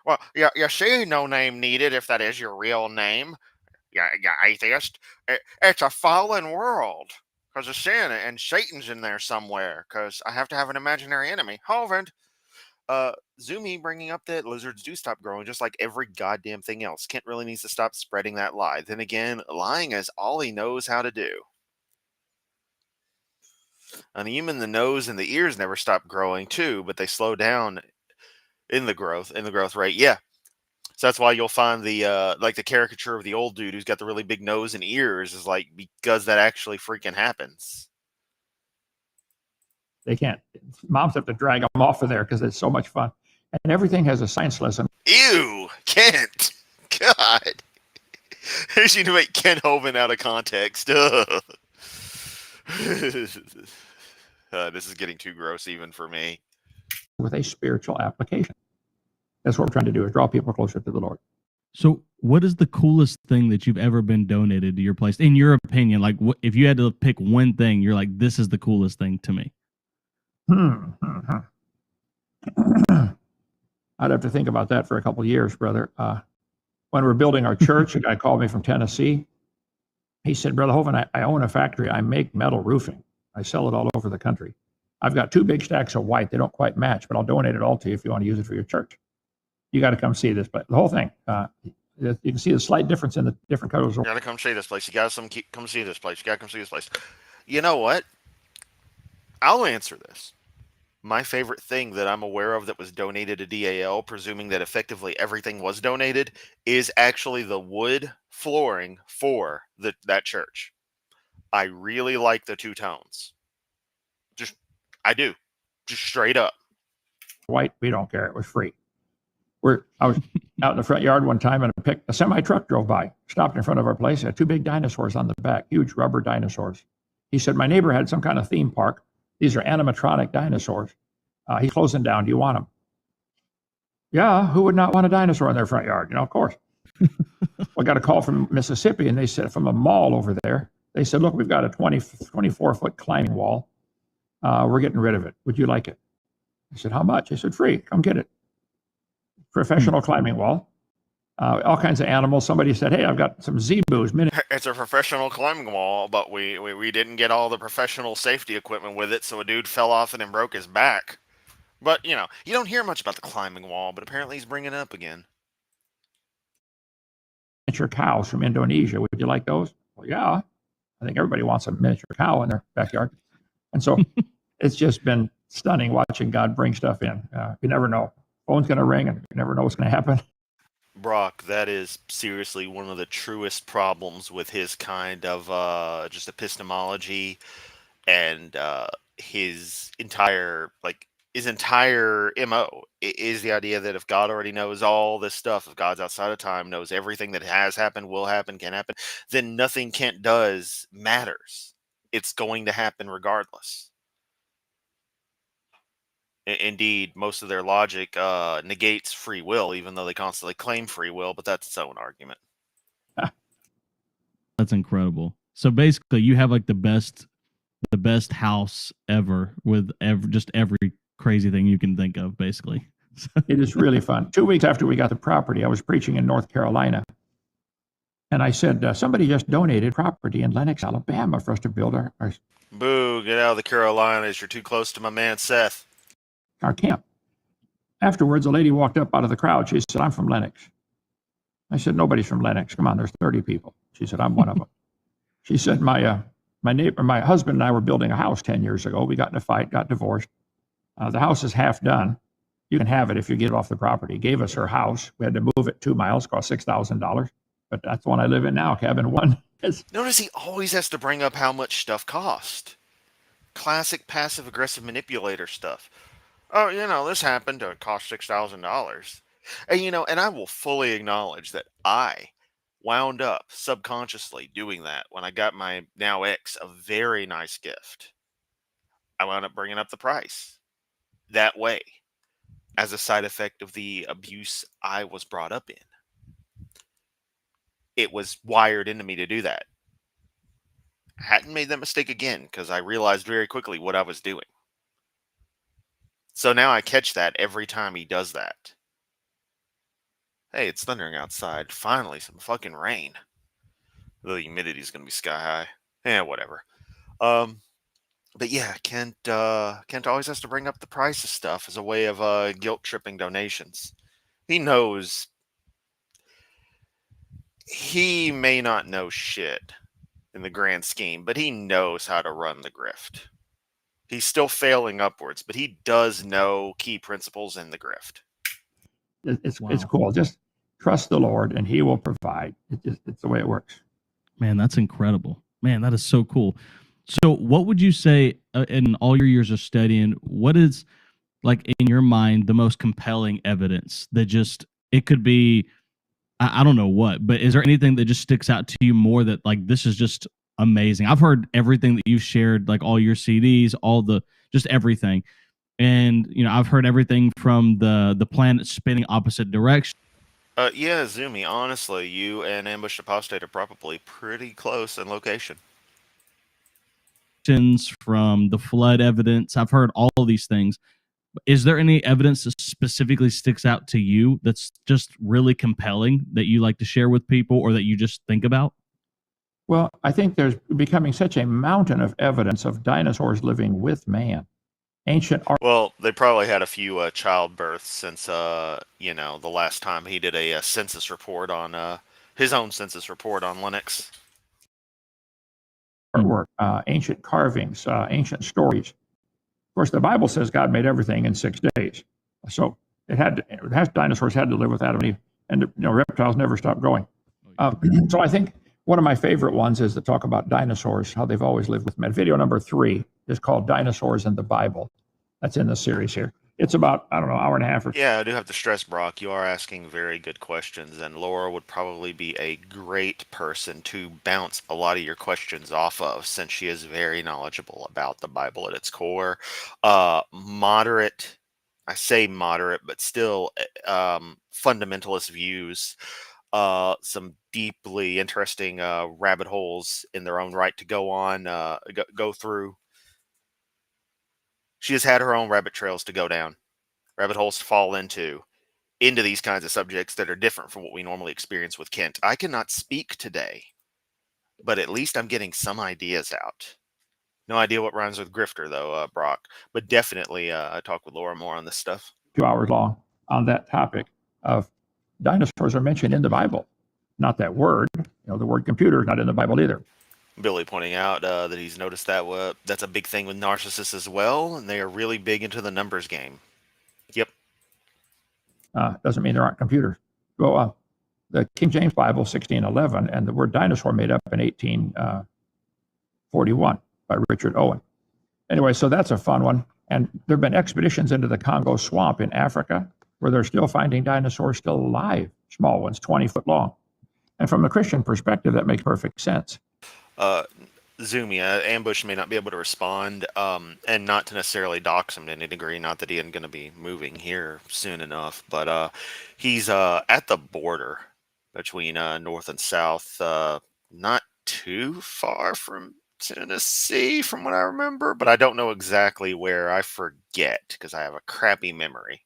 Well, you see, no name needed if that is your real name. Yeah, atheist. It's a fallen world. Because of sin and Satan's in there somewhere. Because I have to have an imaginary enemy. Hovind. Zumi bringing up that lizards do stop growing just like every goddamn thing else. Kent really needs to stop spreading that lie. Then again, lying is all he knows how to do. And even the nose and the ears never stop growing too, but they slow down in the growth rate. Yeah. So that's why you'll find the like the caricature of the old dude who's got the really big nose and ears is like because that actually freaking happens. They can't. Moms have to drag them off of there because it's so much fun. And everything has a science lesson. Ew, Kent. God. They need to make Kent Hovind out of context. This is getting too gross even for me. With a spiritual application. That's what we're trying to do, is draw people closer to the Lord. So, what is the coolest thing that you've ever been donated to your place? In your opinion, like if you had to pick one thing, you're like, this is the coolest thing to me. I'd have to think about that for a couple of years, brother. When we're building our church, a guy called me from Tennessee. He said, Brother Hovind, I own a factory. I make metal roofing. I sell it all over the country. I've got 2 big stacks of white. They don't quite match, but I'll donate it all to you if you want to use it for your church. You got to come see this, but the whole thing. You can see the slight difference in the different colors. You got to come see this place. You got to come see this place. You got to come see this place. You know what? I'll answer this. My favorite thing that I'm aware of that was donated to DAL, presuming that effectively everything was donated, is actually the wood flooring for that church. I really like the 2 tones. I do. Just straight up. White, we don't care. It was free. I was out in the front yard one time and a semi-truck drove by, stopped in front of our place. It had 2 big dinosaurs on the back, huge rubber dinosaurs. He said, my neighbor had some kind of theme park. These are animatronic dinosaurs. He's closing down. Do you want them? Yeah, who would not want a dinosaur in their front yard? Of course. We got a call from Mississippi, and they said, from a mall over there, they said, look, we've got a 24-foot climbing wall. We're getting rid of it. Would you like it? I said, how much? I said, free. Come get it. Professional climbing wall. All kinds of animals. Somebody said, hey, I've got some zebus. It's a professional climbing wall, but we didn't get all the professional safety equipment with it, so a dude fell off and then broke his back. But, you don't hear much about the climbing wall, but apparently he's bringing it up again. Miniature cows from Indonesia. Would you like those? Well, yeah. I think everybody wants a miniature cow in their backyard. And so it's just been stunning watching God bring stuff in. You never know. Phone's going to ring, and you never know what's going to happen. Brock, that is seriously one of the truest problems with his kind of just epistemology and his entire MO is the idea that if God already knows all this stuff, if God's outside of time, knows everything that has happened, will happen, can happen, then nothing Kent does matters. It's going to happen regardless. Indeed, most of their logic negates free will, even though they constantly claim free will, but that's its own argument. That's incredible. So basically, you have like the best house ever with every crazy thing you can think of, basically. It is really fun. 2 weeks after we got the property, I was preaching in North Carolina. And I said, somebody just donated property in Lenox, Alabama for us to build our Boo, get out of the Carolinas. You're too close to my man, Seth. Our camp. Afterwards, a lady walked up out of the crowd. She said, I'm from Lenox. I said, nobody's from Lenox. Come on, there's 30 people. She said, I'm one of them. She said, my husband and I were building a house 10 years ago. We got in a fight, got divorced. The house is half done. You can have it if you get it off the property. Gave us her house. We had to move it 2 miles, cost $6,000. But that's the one I live in now, cabin 1. Notice he always has to bring up how much stuff cost. Classic passive-aggressive manipulator stuff. Oh, this happened to cost $6,000. And I will fully acknowledge that I wound up subconsciously doing that when I got my now ex a very nice gift. I wound up bringing up the price that way as a side effect of the abuse I was brought up in. It was wired into me to do that. hadn't made that mistake again because I realized very quickly what I was doing. So now I catch that every time he does that. Hey, it's thundering outside. Finally, some fucking rain. The humidity's gonna be sky high. Whatever. Um, but yeah, Kent always has to bring up the price of stuff as a way of guilt tripping donations. He knows he may not know shit in the grand scheme, but he knows how to run the grift. He's still failing upwards, but he does know key principles in the grift. It's Wow. cool. Just trust the Lord, and He will provide. It's the way it works. Man, that's incredible. Man, that is so cool. So, what would you say in all your years of studying? What is, like, in your mind, the most compelling evidence that just it could be? I don't know what, but is there anything that just sticks out to you more that, like, this is just amazing? I've heard everything that you've shared, like all your CDs, all the just everything, and I've heard everything from the planet spinning opposite direction. Yeah, Zumi, honestly, you and Ambushed Apostate are probably pretty close in location. From the flood evidence. I've heard all of these things. Is there any evidence that specifically sticks out to you that's just really compelling that you like to share with people or that you just think about? Well, I think there's becoming such a mountain of evidence of dinosaurs living with man. Ancient art. Well, they probably had a few childbirths since, the last time he did a census report on his own census report on Linux. Artwork, ancient carvings, ancient stories. Of course, the Bible says God made everything in 6 days. So dinosaurs had to live with Adam and Eve, and reptiles never stopped growing. So I think one of my favorite ones is to talk about dinosaurs, how they've always lived with men. Video number 3 is called Dinosaurs in the Bible. That's in the series here. It's about, I don't know, hour and a half or. Yeah, I do have to stress, Brock, you are asking very good questions, and Laura would probably be a great person to bounce a lot of your questions off of, since she is very knowledgeable about the Bible at its core. Moderate, I say moderate, but still fundamentalist views, some deeply interesting rabbit holes in their own right to go on, go through. She has had her own rabbit trails to go down, rabbit holes to fall into these kinds of subjects that are different from what we normally experience with Kent. I cannot speak today, but at least I'm getting some ideas out. No idea what rhymes with grifter, though, Brock, but definitely I talk with Laura more on this stuff. 2 hours long on that topic of dinosaurs are mentioned in the Bible. Not that word, the word computer is not in the Bible either. Billy pointing out that he's noticed that that's a big thing with narcissists as well, and they are really big into the numbers game. Yep. Doesn't mean there aren't computers. Well, the King James Bible, 1611, and the word dinosaur made up in 1841 by Richard Owen. Anyway, so that's a fun one. And there have been expeditions into the Congo swamp in Africa where they're still finding dinosaurs still alive, small ones, 20-foot long. And from a Christian perspective, that makes perfect sense. Zumi, Ambush may not be able to respond, and not to necessarily dox him to any degree, not that he isn't going to be moving here soon enough, but he's at the border between north and south, not too far from Tennessee, from what I remember, but I don't know exactly where. I forget, because I have a crappy memory.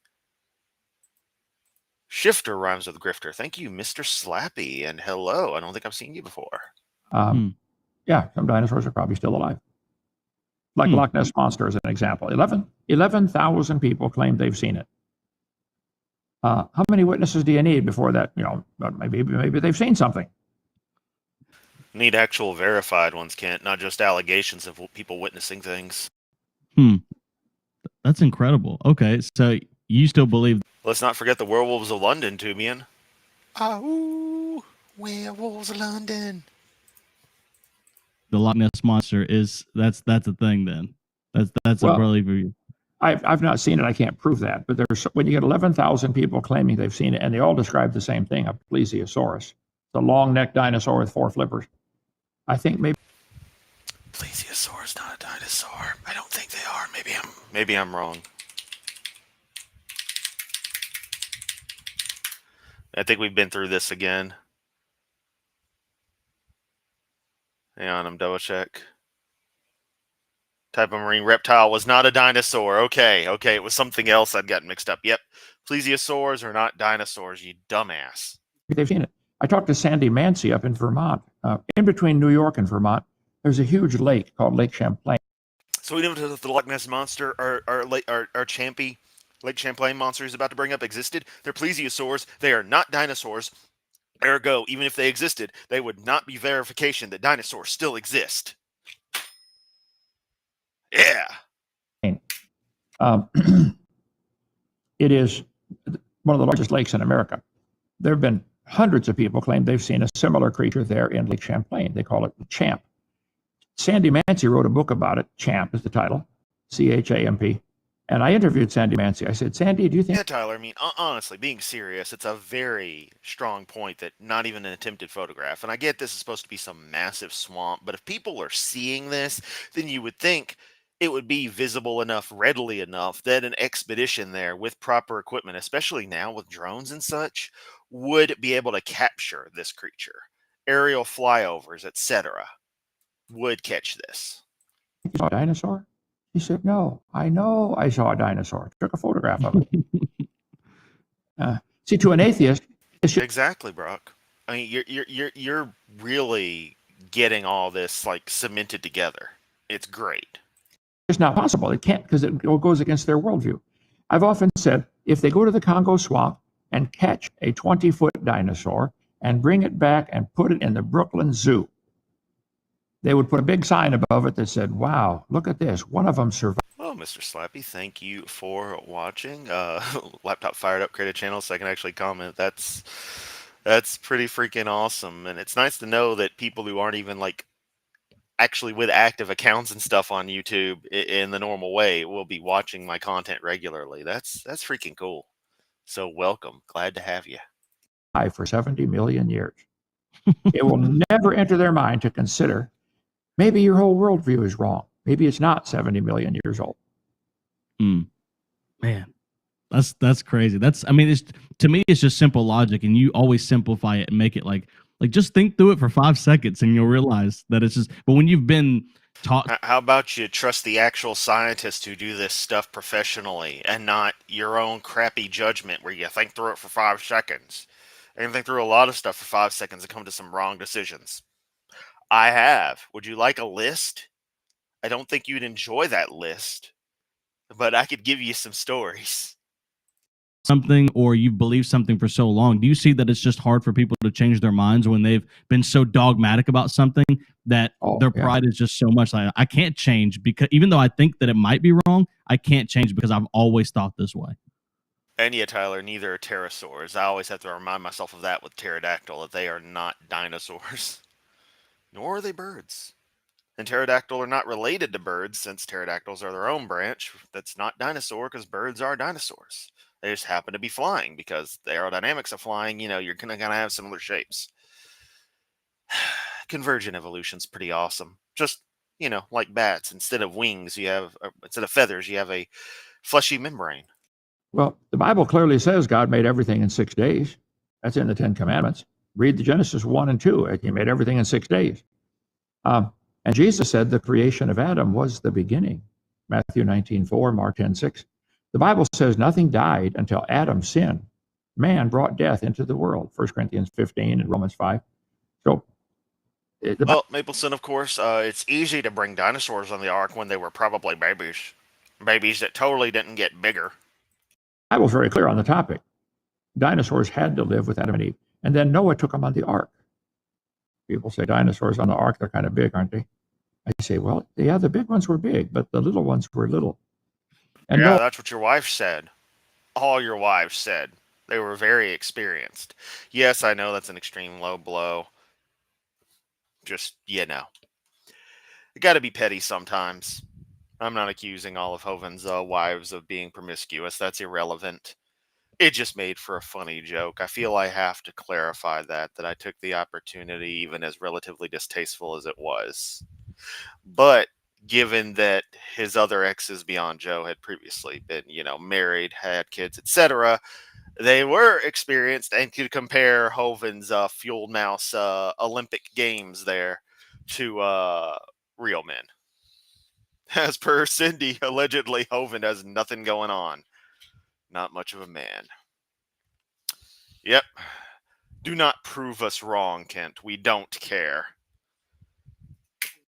Shifter rhymes with grifter. Thank you, Mr. Slappy, and hello. I don't think I've seen you before. Yeah, some dinosaurs are probably still alive. Like Loch Ness Monster as an example. 11,000 people claim they've seen it. How many witnesses do you need before that, maybe they've seen something? Need actual verified ones, Kent, not just allegations of people witnessing things. That's incredible. Okay, so you still believe. Let's not forget the Werewolves of London, Tubian. Ooh, Werewolves of London. The Loch Ness Monster that's a thing then. That's a belief. I've not seen it. I can't prove that. But when you get 11,000 people claiming they've seen it, and they all describe the same thing, a plesiosaurus, the long-necked dinosaur with 4 flippers. I think maybe Plesiosaur is not a dinosaur. I don't think they are. Maybe I'm wrong. I think we've been through this again. Hang on, I'm double check. Type of marine reptile was not a dinosaur. Okay, it was something else I'd gotten mixed up. Yep, plesiosaurs are not dinosaurs, you dumbass. They've seen it. I talked to Sandy Mancy up in Vermont. In between New York and Vermont, there's a huge lake called Lake Champlain. So even if the Loch Ness monster or Champy, Lake Champlain monster he's about to bring up existed, they're plesiosaurs. They are not dinosaurs. Ergo, even if they existed, they would not be verification that dinosaurs still exist. Yeah. It is one of the largest lakes in America. There have been hundreds of people claim they've seen a similar creature there in Lake Champlain. They call it the Champ. Sandy Mancy wrote a book about it. Champ is the title, C-H-A-M-P. And I interviewed Sandy Mancy. I said, Sandy, do you think... Yeah, Tyler, I mean, honestly, being serious, it's a very strong point that not even an attempted photograph. And I get this is supposed to be some massive swamp, but if people are seeing this, then you would think it would be visible enough, readily enough, that an expedition there with proper equipment, especially now with drones and such, would be able to capture this creature. Aerial flyovers, etc., would catch this. You saw a dinosaur? He said, no, I know I saw a dinosaur. Took a photograph of it. See, to an atheist, it's just... Exactly, Brock. I mean, you're really getting all this like cemented together. It's great. It's not possible. It can't, because it goes against their worldview. I've often said, if they go to the Congo swamp and catch a 20-foot dinosaur and bring it back and put it in the Brooklyn Zoo, they would put a big sign above it that said, wow, look at this. One of them survived. Well, Mr. Slappy, thank you for watching. Laptop fired up, create a channel so I can actually comment. That's pretty freaking awesome. And it's nice to know that people who aren't even like actually with active accounts and stuff on YouTube in the normal way will be watching my content regularly. That's freaking cool. So welcome. Glad to have you. For 70 million years. It will never enter their mind to consider maybe your whole worldview is wrong. Maybe it's not 70 million years old. Man, that's crazy. I mean, to me, it's just simple logic, and you always simplify it and make it like just think through it for 5 seconds, and you'll realize that it's just. But when you've been taught, how about you trust the actual scientists who do this stuff professionally, and not your own crappy judgment where you think through it for 5 seconds. I can think through a lot of stuff for 5 seconds and come to some wrong decisions. I have. Would you like a list? I don't think you'd enjoy that list, but I could give you some stories. Something, or you've believed something for so long, do you see that it's just hard for people to change their minds when they've been so dogmatic about something that their pride is just so much like, I can't change because even though I think that it might be wrong, I can't change because I've always thought this way. And yeah, Tyler, neither are pterosaurs. I always have to remind myself of that with pterodactyl, that they are not dinosaurs. Nor are they birds. And pterodactyl are not related to birds, since pterodactyls are their own branch that's not dinosaur, because birds are dinosaurs. They just happen to be flying, because the aerodynamics of flying, you're going to have similar shapes. Convergent evolution's pretty awesome. Just, like bats, instead of wings, instead of feathers, you have a fleshy membrane. Well, the Bible clearly says God made everything in 6 days. That's in the 10 Commandments. Read the Genesis 1 and 2. He made everything in 6 days. And Jesus said the creation of Adam was the beginning. Matthew 19:4, Mark 10:6. The Bible says nothing died until Adam sinned. Man brought death into the world. 1 Corinthians 15 and Romans 5. So, Mapleson, of course, it's easy to bring dinosaurs on the ark when they were probably babies. Babies that totally didn't get bigger. The Bible's very clear on the topic. Dinosaurs had to live with Adam and Eve. And then Noah took them on the ark. People say dinosaurs on the ark, they're kind of big, aren't they? I say, well, yeah, the big ones were big, but the little ones were little. And yeah, that's what your wife said. All your wives said. They were very experienced. Yes, I know that's an extreme low blow. Just, It got to be petty sometimes. I'm not accusing all of Hovind's wives of being promiscuous. That's irrelevant. It just made for a funny joke. I feel I have to clarify that I took the opportunity, even as relatively distasteful as it was. But given that his other exes beyond Joe had previously been, married, had kids, etc., they were experienced and could compare Hovind's Fuel Mouse Olympic Games there to real men. As per Cindy, allegedly Hovind has nothing going on. Not much of a man. Yep. Do not prove us wrong, Kent. We don't care.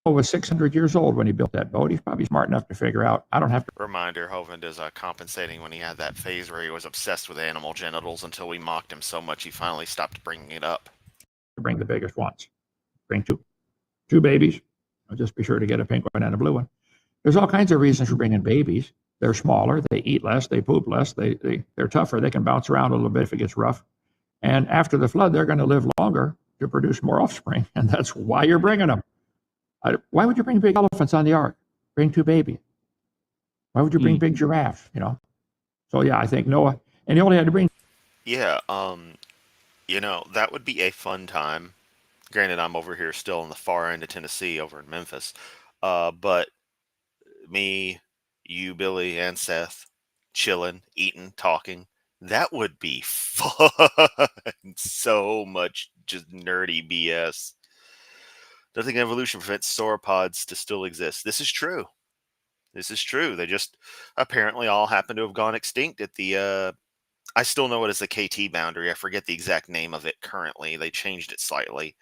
Was 600 years old when he built that boat. He's probably smart enough to figure out, I don't have to Reminder, Hovind is compensating when he had that phase where he was obsessed with animal genitals until we mocked him so much he finally stopped bringing it up. bring the biggest ones. Bring two babies. I'll just be sure to get a pink one and a blue one. There's all kinds of reasons for bringing babies. They're smaller, they eat less, they poop less, they're tougher, they can bounce around a little bit if it gets rough. And after the flood, they're going to live longer to produce more offspring, and that's why you're bringing them. Why would you bring big elephants on the ark? Bring two babies. Why would you bring big giraffes? So yeah, I think Noah, and he only had to bring. Yeah, that would be a fun time. Granted, I'm over here still in the far end of Tennessee, over in Memphis, but me, you, Billy, and Seth, chilling, eating, talking. That would be fun. So much just nerdy BS. Nothing in evolution prevents sauropods to still exist. This is true. They just apparently all happen to have gone extinct at the, I still know it as the KT boundary. I forget the exact name of it currently. They changed it slightly.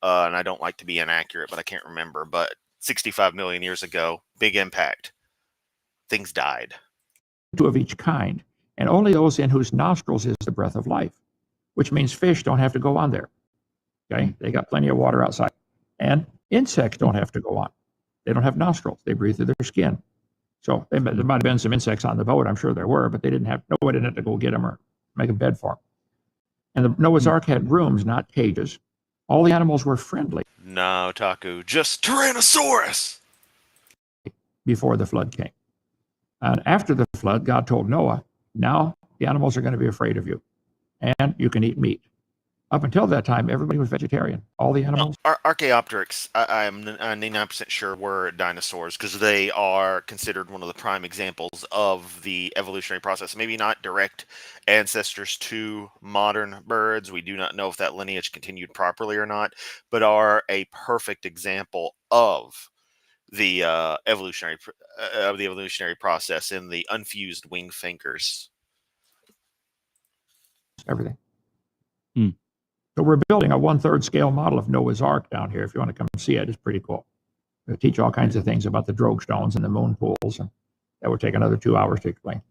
And I don't like to be inaccurate, but I can't remember. But 65 million years ago, big impact. Things died. Two of each kind, and only those in whose nostrils is the breath of life, which means fish don't have to go on there. Okay, they got plenty of water outside. And insects don't have to go on. They don't have nostrils. They breathe through their skin. So there might have been some insects on the boat. I'm sure there were, but nobody didn't have to go get them or make a bed for them. And the Noah's Ark had rooms, not cages. All the animals were friendly. No, Taku, just Tyrannosaurus! Before the flood came. And after the flood, God told Noah, now the animals are going to be afraid of you, and you can eat meat. Up until that time, everybody was vegetarian. All the animals. Archaeopteryx, I am 99% sure were dinosaurs because they are considered one of the prime examples of the evolutionary process. Maybe not direct ancestors to modern birds. We do not know if that lineage continued properly or not, but are a perfect example of the evolutionary process in the unfused wing thinkers. Everything. So we're building a 1/3 scale model of Noah's Ark down here. If you want to come see it, it's pretty cool. We'll teach all kinds of things about the drogue stones and the moon pools, and that would take another 2 hours to explain.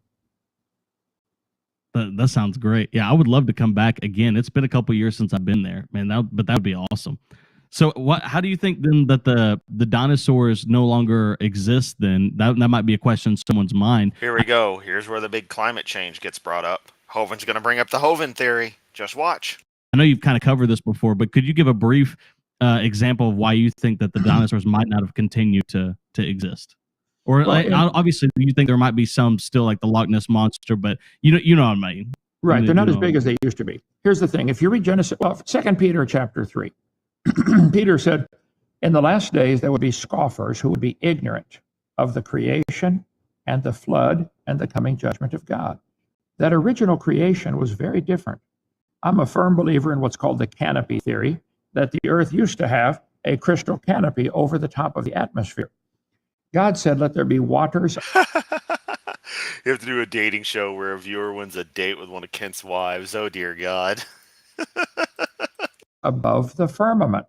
That sounds great. Yeah, I would love to come back again. It's been a couple years since I've been there, man. But that would be awesome. So, how do you think then that the dinosaurs no longer exist? Then that might be a question in someone's mind. Here we go. Here's where the big climate change gets brought up. Hovind's going to bring up the Hovind theory. Just watch. I know you've kind of covered this before, but could you give a brief example of why you think that the dinosaurs might not have continued to exist? Or obviously, you think there might be some still, like the Loch Ness monster, but you know what I mean. Right, they're not as big as they used to be. Here's the thing: if you read Genesis, 2 Peter chapter 3, Peter said, "In the last days there would be scoffers who would be ignorant of the creation and the flood and the coming judgment of God." That original creation was very different. I'm a firm believer in what's called the canopy theory, that the earth used to have a crystal canopy over the top of the atmosphere. God said, let there be waters. You have to do a dating show where a viewer wins a date with one of Kent's wives. Oh, dear God. Above the firmament.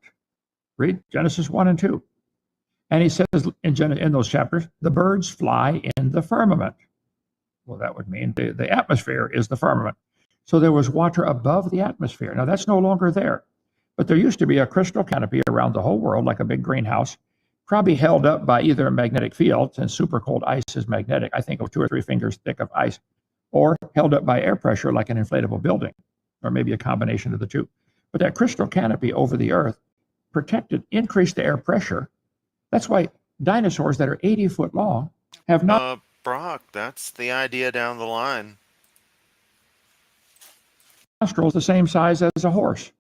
Read Genesis 1 and 2. And he says in those chapters, the birds fly in the firmament. Well, that would mean the atmosphere is the firmament. So there was water above the atmosphere. Now, that's no longer there. But there used to be a crystal canopy around the whole world, like a big greenhouse, probably held up by either a magnetic field, since super cold ice is magnetic, I think of 2 or 3 fingers thick of ice, or held up by air pressure like an inflatable building, or maybe a combination of the two. But that crystal canopy over the earth protected, increased the air pressure. That's why dinosaurs that are 80 foot long have not... Brock, that's the idea down the line. Nostrils the same size as a horse.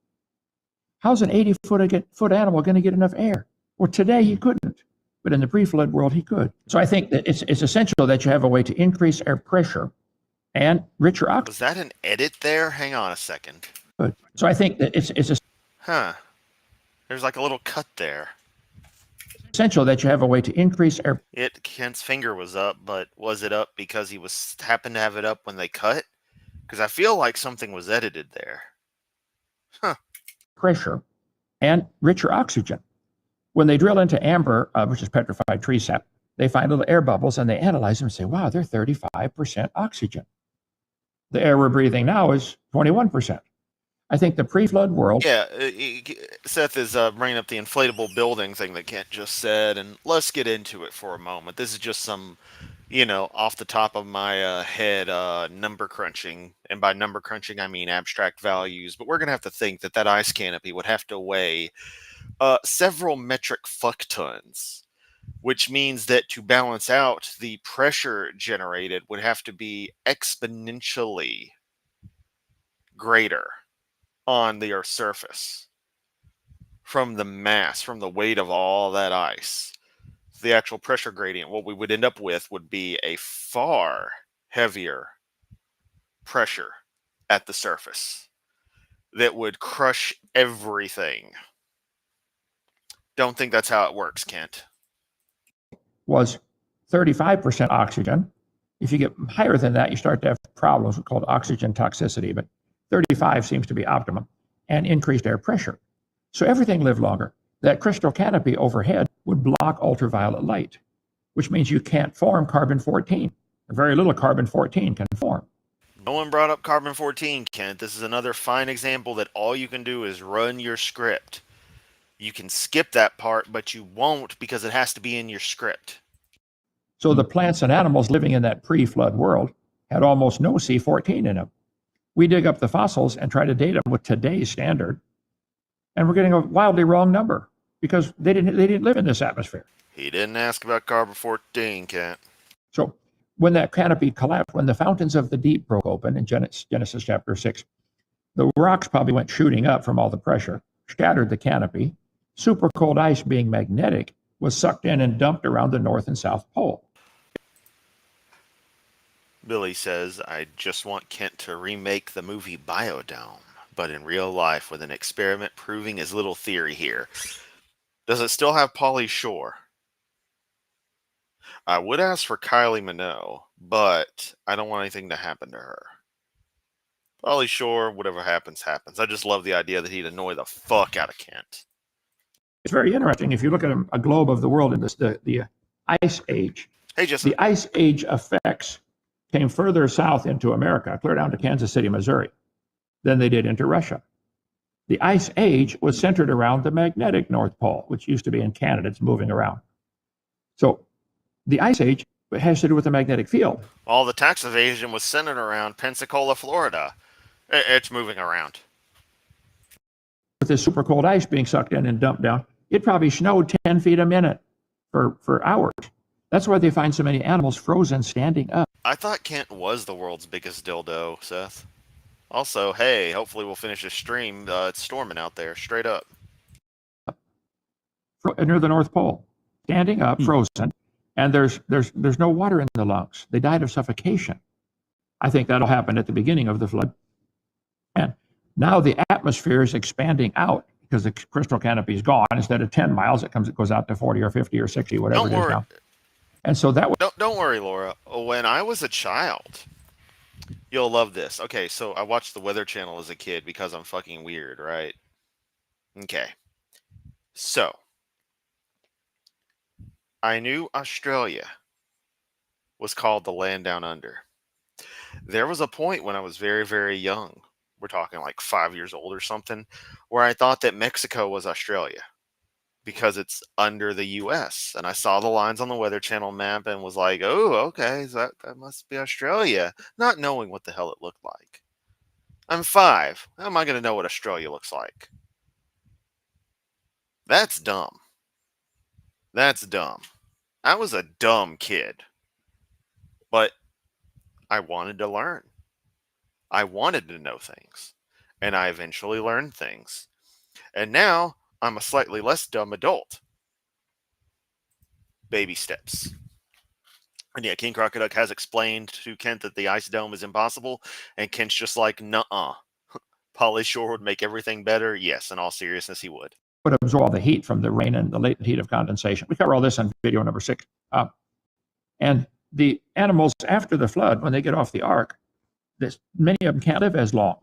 How's an 80-foot animal going to get enough air? Well, today he couldn't, but in the pre-flood world he could. So I think that it's essential that you have a way to increase air pressure and richer oxygen. Was that an edit there? Hang on a second. Good. So I think that it's Huh. There's like a little cut there. essential that you have a way to increase air. Kent's finger was up, but was it up because he happened to have it up when they cut? Because I feel like something was edited there. Pressure and richer oxygen. When they drill into amber, which is petrified tree sap, they find little air bubbles and they analyze them and say, wow, they're 35% oxygen. The air we're breathing now is 21%. I think the pre-flood world. Yeah, Seth is bringing up the inflatable building thing that Kent just said, and let's get into it for a moment. This is just some, off the top of my head number crunching, and by number crunching I mean abstract values, but we're going to have to think that ice canopy would have to weigh several metric fuck tons, which means that to balance out the pressure generated would have to be exponentially greater on the Earth's surface from the mass, from the weight of all that ice. The actual pressure gradient, what we would end up with would be a far heavier pressure at the surface that would crush everything. Don't think that's how it works, Kent. Was 35% oxygen. If you get higher than that, you start to have problems called oxygen toxicity, but 35 seems to be optimum, and increased air pressure. So everything lived longer. That crystal canopy overhead would block ultraviolet light, which means you can't form carbon-14. Very little carbon-14 can form. No one brought up carbon-14, Kent. This is another fine example that all you can do is run your script. You can skip that part, but you won't because it has to be in your script. So the plants and animals living in that pre-flood world had almost no C14 in them. We dig up the fossils and try to date them with today's standard, and we're getting a wildly wrong number because they didn't live in this atmosphere. He didn't ask about carbon-14, Kent. So when that canopy collapsed, when the fountains of the deep broke open in Genesis chapter 6, the rocks probably went shooting up from all the pressure, scattered the canopy. Super cold ice, being magnetic, was sucked in and dumped around the North and South Pole. Billy says, I just want Kent to remake the movie Biodome, but in real life with an experiment proving his little theory here. Does it still have Pauly Shore? I would ask for Kylie Minogue, but I don't want anything to happen to her. Pauly Shore, whatever happens, happens. I just love the idea that he'd annoy the fuck out of Kent. It's very interesting. If you look at a globe of the world in the Ice Age, Hey, Justin. the Ice Age effects came further south into America, clear down to Kansas City, Missouri, than they did into Russia. The Ice Age was centered around the magnetic North Pole, which used to be in Canada. It's moving around. So the Ice Age has to do with the magnetic field. All the tax evasion was centered around Pensacola, Florida. It's moving around. With this super cold ice being sucked in and dumped down, it probably snowed 10 feet a minute for hours. That's why they find so many animals frozen standing up. I thought Kent was the world's biggest dildo, Seth. Also, hey, hopefully we'll finish this stream. It's storming out there, straight up. Near the North Pole, standing up, frozen, and there's no water in the lungs. They died of suffocation. I think that'll happen at the beginning of the flood. And now the atmosphere is expanding out because the crystal canopy is gone. Instead of 10 miles, it goes out to 40 or 50 or 60, whatever it is now. And so that don't worry, Laura. When I was a child, you'll love this. Okay, so I watched the Weather Channel as a kid because I'm fucking weird, right? Okay. So I knew Australia was called the land down under. There was a point when I was very, very young, we're talking like 5 years old or something, where I thought that Mexico was Australia because it's under the U.S. And I saw the lines on the Weather Channel map and was like, oh, okay, so that must be Australia, not knowing what the hell it looked like. I'm 5. How am I going to know what Australia looks like? That's dumb. That's dumb. I was a dumb kid. But I wanted to learn. I wanted to know things. And I eventually learned things. And now I'm a slightly less dumb adult. Baby steps. And yeah, King Crocoduck has explained to Kent that the ice dome is impossible. And Kent's just like, nuh-uh. Pauly Shore would make everything better. Yes, in all seriousness, he would. would absorb all the heat from the rain and the latent heat of condensation. We cover all this on video number 6. And the animals after the flood, when they get off the ark, many of them can't live as long.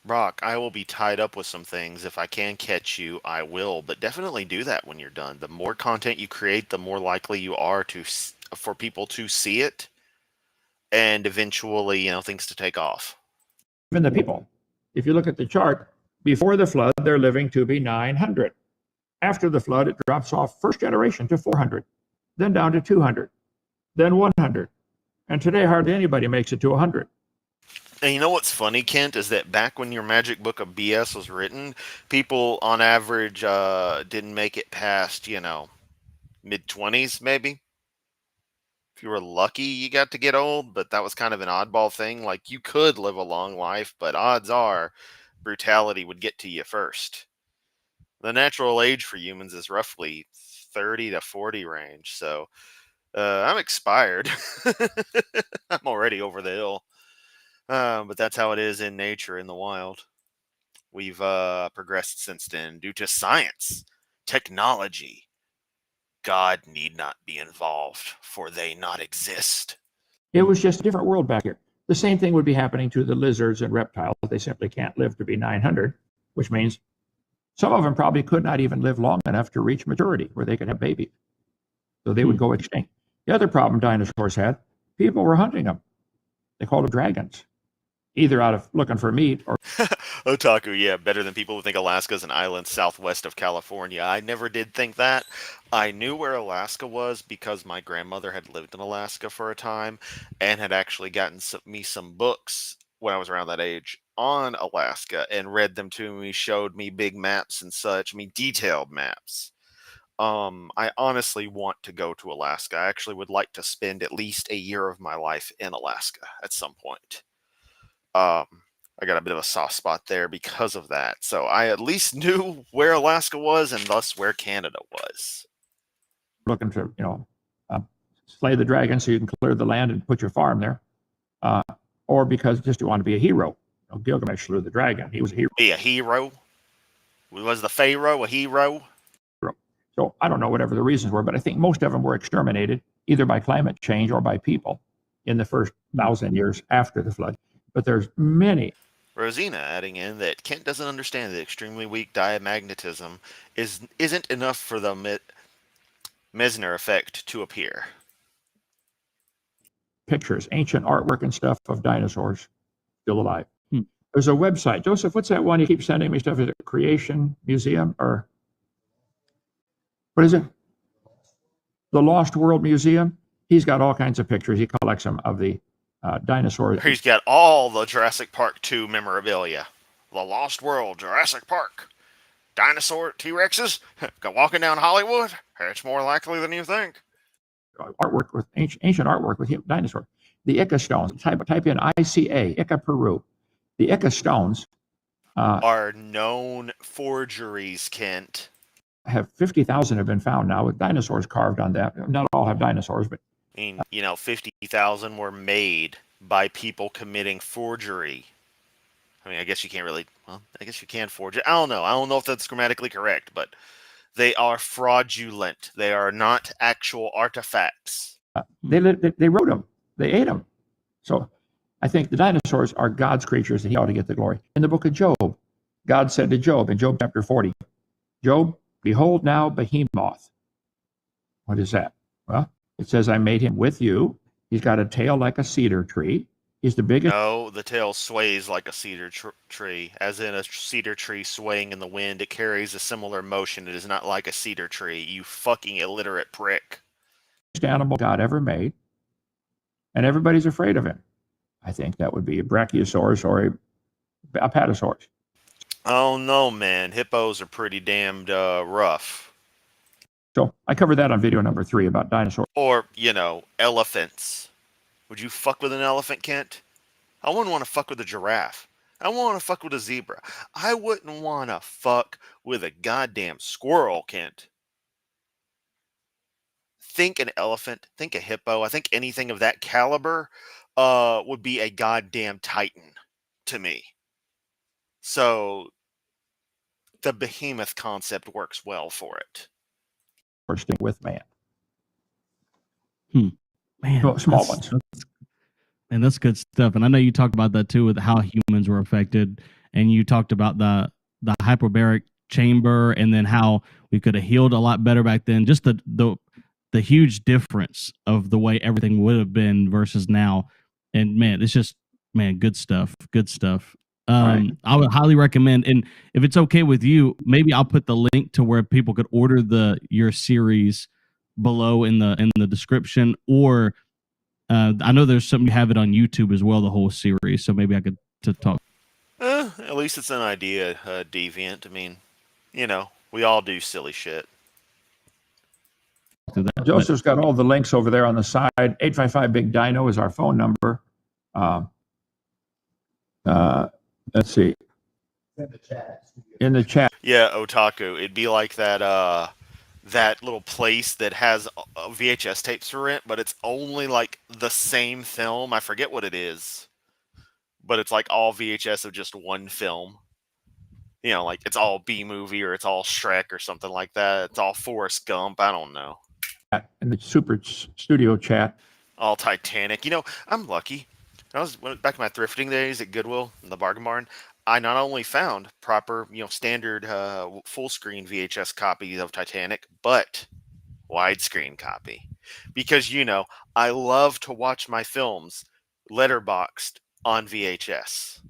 Brock, I will be tied up with some things. If I can catch you, I will. But definitely do that when you're done. The more content you create, the more likely you are for people to see it, and eventually, things to take off. Even the people, if you look at the chart, before the flood, they're living to be 900. After the flood, it drops off first generation to 400, then down to 200, then 100. And today, hardly anybody makes it to 100. And you know what's funny, Kent, is that back when your magic book of BS was written, people on average didn't make it past, mid-20s maybe. If you were lucky, you got to get old, but that was kind of an oddball thing. Like, you could live a long life, but odds are brutality would get to you first. The natural age for humans is roughly 30 to 40 range, so I'm expired. I'm already over the hill. But that's how it is in nature, in the wild. We've progressed since then due to science, technology. God need not be involved, for they not exist. It was just a different world back here. The same thing would be happening to the lizards and reptiles. They simply can't live to be 900, which means some of them probably could not even live long enough to reach maturity where they could have babies. So they would go extinct. The other problem dinosaurs had, people were hunting them. They called them dragons, either out of looking for meat or... Otaku, yeah, better than people who think Alaska's an island southwest of California. I never did think that. I knew where Alaska was because my grandmother had lived in Alaska for a time and had actually gotten me some books when I was around that age on Alaska and read them to me, showed me big maps and such, detailed maps. I honestly want to go to Alaska. I actually would like to spend at least a year of my life in Alaska at some point. I got a bit of a soft spot there because of that. So I at least knew where Alaska was and thus where Canada was. Looking to, slay the dragon so you can clear the land and put your farm there. Or because just you want to be a hero. Gilgamesh slew the dragon. He was a hero. Be a hero? Was the Pharaoh a hero? So I don't know whatever the reasons were, but I think most of them were exterminated either by climate change or by people in the first 1,000 years after the flood. But there's many. Rosina adding in that Kent doesn't understand that extremely weak diamagnetism isn't enough for the Mesner effect to appear. Pictures, ancient artwork and stuff of dinosaurs still alive. There's a website. Joseph, what's that one you keep sending me stuff? Is it Creation Museum or what is it? The Lost World Museum. He's got all kinds of pictures. He collects them of the dinosaurs. He's got all the Jurassic Park 2 memorabilia. The Lost World, Jurassic Park, dinosaur T-Rexes. Go walking down Hollywood. It's more likely than you think. Artwork with ancient artwork with dinosaurs. The Ica stones. Type in ICA, Ica, Peru. The Ica stones are known forgeries, Kent. 50,000 have been found now with dinosaurs carved on that. Not all have dinosaurs, but 50,000 were made by people committing forgery. I guess you can't really, I guess you can forge it. I don't know if that's grammatically correct, but they are fraudulent. They are not actual artifacts. They wrote them. They ate them. So I think the dinosaurs are God's creatures and he ought to get the glory. In the book of Job, God said to Job in Job chapter 40, Job, behold now Behemoth. What is that? Well, it says, I made him with you. He's got a tail like a cedar tree. He's the biggest. No, the tail sways like a cedar tree, as in a cedar tree swaying in the wind. It carries a similar motion. It is not like a cedar tree, you fucking illiterate prick. Animal God ever made, and everybody's afraid of him. I think that would be a brachiosaurus or a apatosaurus. Oh no, man. Hippos are pretty damned rough. So I covered that on video number 3 about dinosaurs. Or, elephants. Would you fuck with an elephant, Kent? I wouldn't want to fuck with a giraffe. I wouldn't want to fuck with a zebra. I wouldn't want to fuck with a goddamn squirrel, Kent. Think an elephant. Think a hippo. I think anything of that caliber would be a goddamn titan to me. So the behemoth concept works well for it. Or staying with man. Man, Small ones. And that's good stuff. And I know you talked about that too, with how humans were affected. And you talked about the hyperbaric chamber, and then how we could have healed a lot better back then. Just the huge difference of the way everything would have been versus now. And man, it's just, man, good stuff. Good stuff. Right. I would highly recommend, and if it's okay with you, maybe I'll put the link to where people could order your series below in the description, or I know there's something, you have it on YouTube as well, the whole series. So maybe I could talk. At least it's an idea, Deviant. I mean, we all do silly shit. Through that. Joseph's got all the links over there on the side. 855 Big Dino is our phone number. Let's see. In the chat. Yeah, Otaku. It'd be like that little place that has VHS tapes for rent, but it's only like the same film. I forget what it is, but it's like all VHS of just one film. Like it's all B-movie, or it's all Shrek or something like that. It's all Forrest Gump. I don't know. In the Super Studio chat. All Titanic. I'm lucky. I was back in my thrifting days at Goodwill in the bargain barn. I not only found proper, standard full screen VHS copies of Titanic, but widescreen copy. Because, I love to watch my films letterboxed on VHS.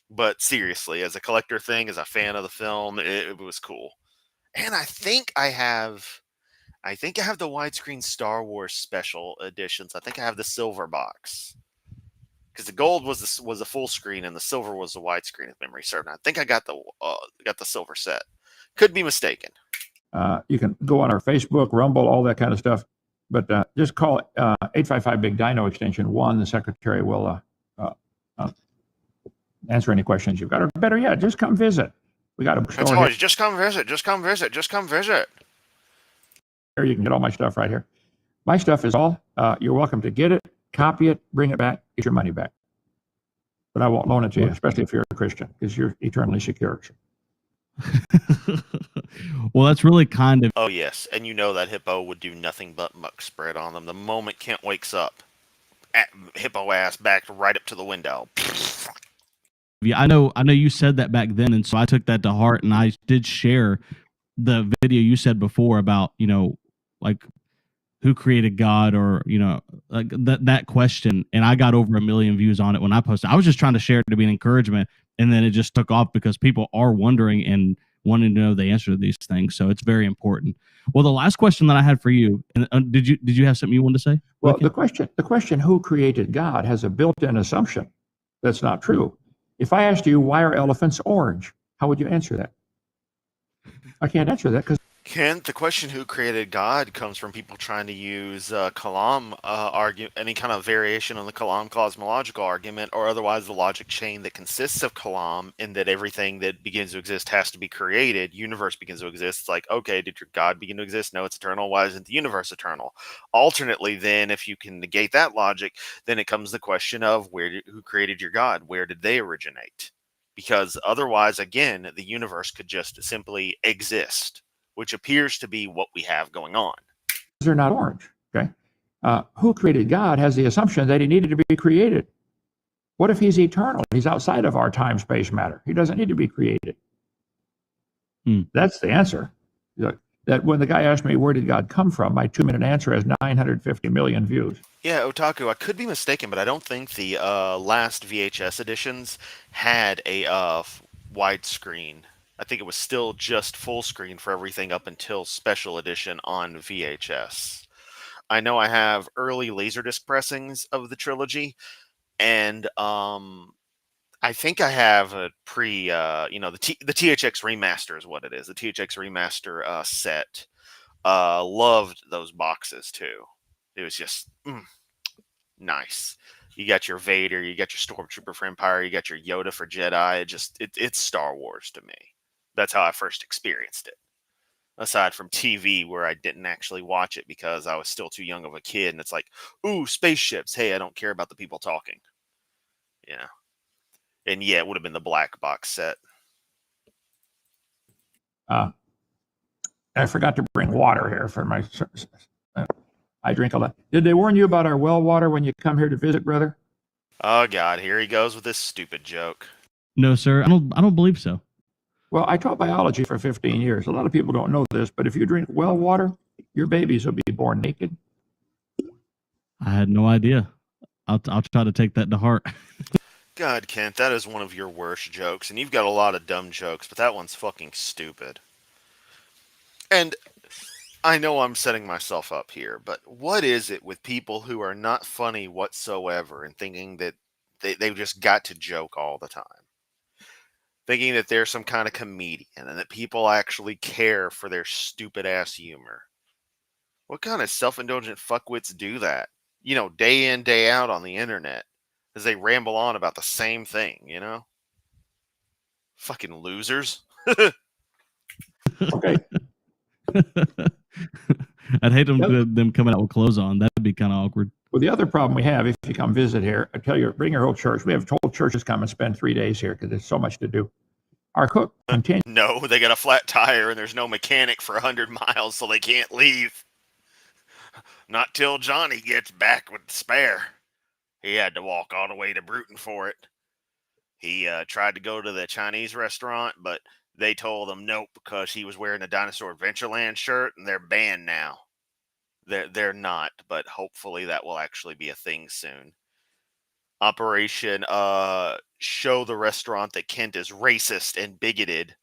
But seriously, as a collector thing, as a fan of the film, it was cool. And I think I have the widescreen Star Wars special editions. I think I have the silver box. Because the gold was the full screen and the silver was the widescreen, if memory serves. I think I got the silver set. Could be mistaken. You can go on our Facebook, Rumble, all that kind of stuff. But just call 855 Big Dino extension 1. The secretary will answer any questions you've got. Or better yet, just come visit. We got a bookstore here. Just come visit. Just come visit. Just come visit. Here you can get all my stuff right here. My stuff is all. You're welcome to get it, copy it, bring it back, get your money back. But I won't loan it to you, especially if you're a Christian, because you're eternally secure. Well, that's really kind of. Oh yes, and that hippo would do nothing but muck spread on them the moment Kent wakes up. Hippo ass backed right up to the window. Yeah, I know you said that back then, and so I took that to heart, and I did share the video you said before about, like, who created God, or like that question, and I got over 1 million views on it when I posted. I was just trying to share it to be an encouragement, and then it just took off because people are wondering and wanting to know the answer to these things. So it's very important. Well, the last question that I had for you, and did you have something you wanted to say? Well, the question who created God has a built-in assumption that's not true. If I asked you, why are elephants orange? How would you answer that? I can't answer that because Kent, the question who created God comes from people trying to use Kalam argument, any kind of variation on the Kalam cosmological argument, or otherwise the logic chain that consists of Kalam, in that everything that begins to exist has to be created. Universe begins to exist. It's like, okay, did your God begin to exist? No, it's eternal. Why isn't the universe eternal? Alternately, then, if you can negate that logic, then it comes the question of who created your God? Where did they originate? Because otherwise, again, the universe could just simply exist, which appears to be what we have going on. They're not orange, okay? Who created God has the assumption that he needed to be created. What if he's eternal? He's outside of our time, space, matter. He doesn't need to be created. That's the answer. That when the guy asked me, where did God come from, my 2-minute answer has 950 million views. Yeah, Otaku, I could be mistaken, but I don't think the last VHS editions had a widescreen. I think it was still just full screen for everything up until special edition on VHS. I know I have early Laserdisc pressings of the trilogy, and I think I have a the THX remaster is what it is. The THX remaster set. Loved those boxes too. It was just nice. You got your Vader, you got your Stormtrooper for Empire, you got your Yoda for Jedi. It's Star Wars to me. That's how I first experienced it. Aside from TV, where I didn't actually watch it because I was still too young of a kid, and it's like, ooh, spaceships. Hey, I don't care about the people talking. Yeah. And yeah, it would have been the black box set. I forgot to bring water here for my. I drink a lot. Did they warn you about our well water when you come here to visit, brother? Oh God, here he goes with this stupid joke. No, sir. I don't believe so. Well, I taught biology for 15 years. A lot of people don't know this, but if you drink well water, your babies will be born naked. I had no idea. I'll try to take that to heart. God, Kent, that is one of your worst jokes, and you've got a lot of dumb jokes, but that one's fucking stupid. And I know I'm setting myself up here, but what is it with people who are not funny whatsoever and thinking that they've just got to joke all the time? Thinking that they're some kind of comedian and that people actually care for their stupid-ass humor. What kind of self-indulgent fuckwits do that? You know, day in, day out on the internet, as they ramble on about the same thing, you know? Fucking losers. Okay. I'd hate them coming out with clothes on. That'd be kind of awkward. Well, the other problem we have, if you come visit here, I tell you, bring your whole church. We have whole churches come and spend 3 days here because there's so much to do. Our cook continues. No, they got a flat tire and there's no mechanic for 100 miles, so they can't leave. Not till Johnny gets back with the spare. He had to walk all the way to Bruton for it. He tried to go to the Chinese restaurant, but they told him nope because he was wearing a Dinosaur Adventureland shirt, and they're banned now. They're not, but hopefully that will actually be a thing soon. Operation show the restaurant that Kent is racist and bigoted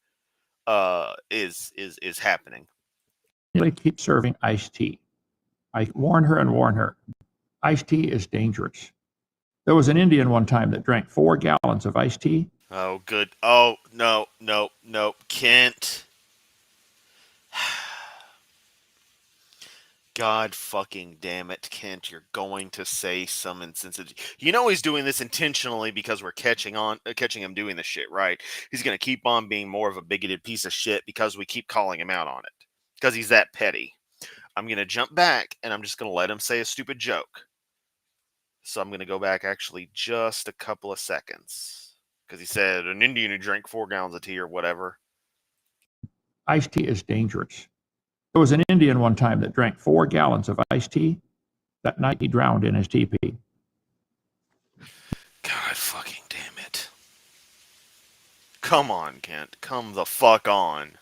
is happening. They keep serving iced tea. I warn her. Iced tea is dangerous. There was an Indian one time that drank 4 gallons of iced tea. Oh, good. Oh, no. Kent. God fucking damn it, Kent. You're going to say some insensitive. You know he's doing this intentionally because we're catching him doing this shit, right? He's going to keep on being more of a bigoted piece of shit because we keep calling him out on it. Because he's that petty. I'm going to jump back and I'm just going to let him say a stupid joke. So I'm going to go back actually just a couple of seconds. Because he said an Indian who drank 4 gallons of tea or whatever. Iced tea is dangerous. There was an Indian one time that drank 4 gallons of iced tea. That night he drowned in his teepee. God fucking damn it. Come on, Kent. Come the fuck on.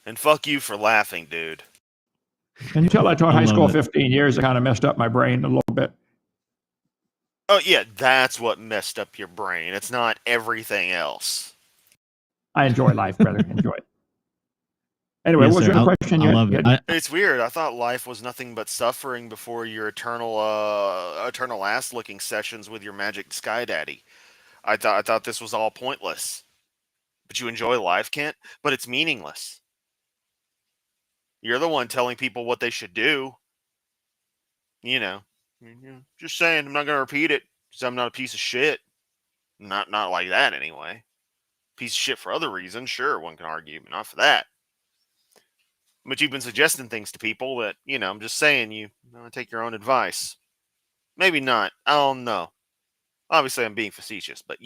And fuck you for laughing, dude. Until I taught high school 15 years, it kind of messed up my brain a little bit. Oh, yeah, that's what messed up your brain. It's not everything else. I enjoy life, brother. Enjoy it. Anyway, Yes, what was sir. your question? I love it. It's weird. I thought life was nothing but suffering before your eternal ass-licking sessions with your magic sky daddy. I thought this was all pointless. But you enjoy life, Kent? But it's meaningless. You're the one telling people what they should do. You know, just saying. I'm not going to repeat it because I'm not a piece of shit. Not like that anyway. Piece of shit for other reasons, sure, one can argue, but not for that. But you've been suggesting things to people that, I'm just saying you take your own advice. Maybe not. I don't know. Obviously, I'm being facetious, but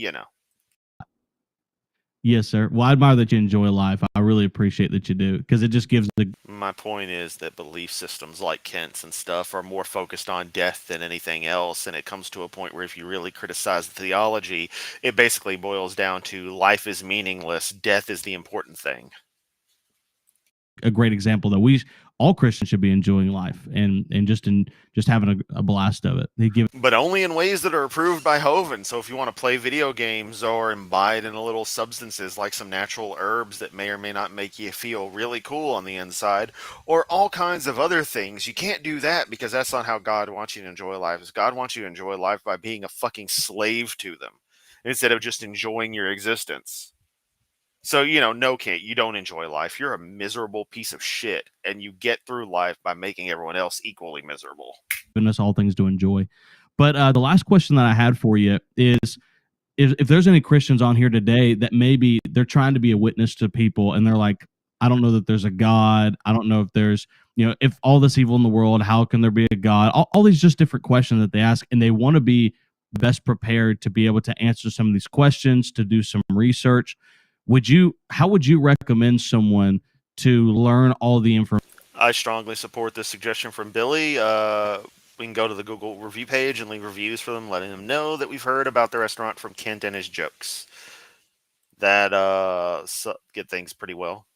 Yes, sir. Well, I admire that you enjoy life. I really appreciate that you do because it just gives the. My point is that belief systems like Kent's and stuff are more focused on death than anything else, and it comes to a point where if you really criticize the theology, it basically boils down to life is meaningless, death is the important thing. A great example that all Christians should be enjoying life and just having a blast of it. But only in ways that are approved by Hovind. So if you want to play video games or imbibe in a little substances like some natural herbs that may or may not make you feel really cool on the inside, or all kinds of other things, you can't do that because that's not how God wants you to enjoy life. God wants you to enjoy life by being a fucking slave to them instead of just enjoying your existence. So, no, Kent, you don't enjoy life. You're a miserable piece of shit, and you get through life by making everyone else equally miserable. Giving us all things to enjoy. But the last question that I had for you is if there's any Christians on here today that maybe they're trying to be a witness to people, and they're like, I don't know that there's a God. I don't know if there's, if all this evil in the world, how can there be a God? All these just different questions that they ask, and they want to be best prepared to be able to answer some of these questions, to do some research. How would you recommend someone to learn all the information? I strongly support this suggestion from Billy. We can go to the Google review page and leave reviews for them, letting them know that we've heard about the restaurant from Kent and his jokes. That get things pretty well.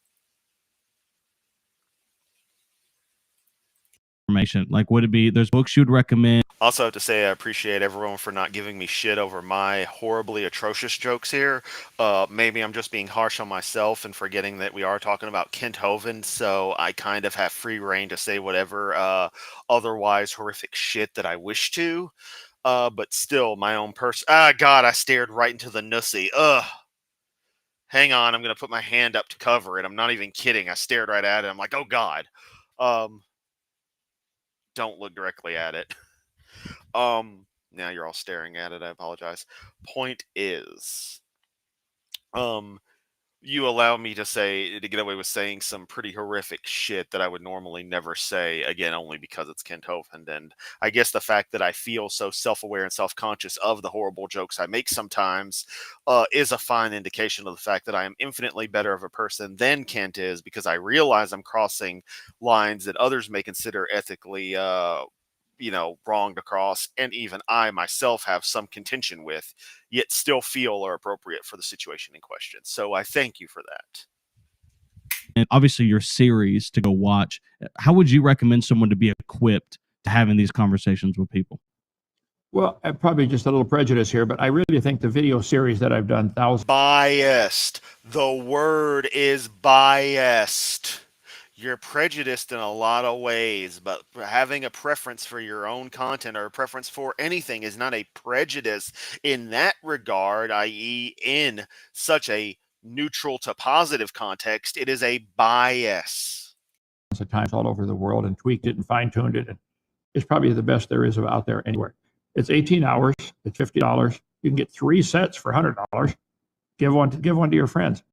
Like, would it be, there's books you'd recommend? Also have to say I appreciate everyone for not giving me shit over my horribly atrocious jokes here. Maybe I'm just being harsh on myself and forgetting that we are talking about Kent Hovind, so I kind of have free reign to say whatever otherwise horrific shit that I wish to. But still, my own person. Ah, God, I stared right into the nussy. Ugh. Hang on, I'm going to put my hand up to cover it. I'm not even kidding. I stared right at it. I'm like, oh, God. Don't look directly at it. Now you're all staring at it. I apologize. Point is, you allow me to get away with saying some pretty horrific shit that I would normally never say, again, only because it's Kent Hovind. And I guess the fact that I feel so self-aware and self-conscious of the horrible jokes I make sometimes is a fine indication of the fact that I am infinitely better of a person than Kent is, because I realize I'm crossing lines that others may consider ethically wrong to cross, and even I myself have some contention with, yet still feel are appropriate for the situation in question. So I thank you for that. And obviously your series to go watch. How would you recommend someone to be equipped to having these conversations with people? Well, probably just a little prejudice here, but I really think the video series that I've done thousands. Biased. The word is biased. You're prejudiced in a lot of ways, but having a preference for your own content or a preference for anything is not a prejudice in that regard, i.e., in such a neutral to positive context. It is a bias. At times all over the world and tweaked it and fine-tuned it. And it's probably the best there is out there anywhere. It's 18 hours. It's $50. You can get 3 sets for $100. Give one to your friends.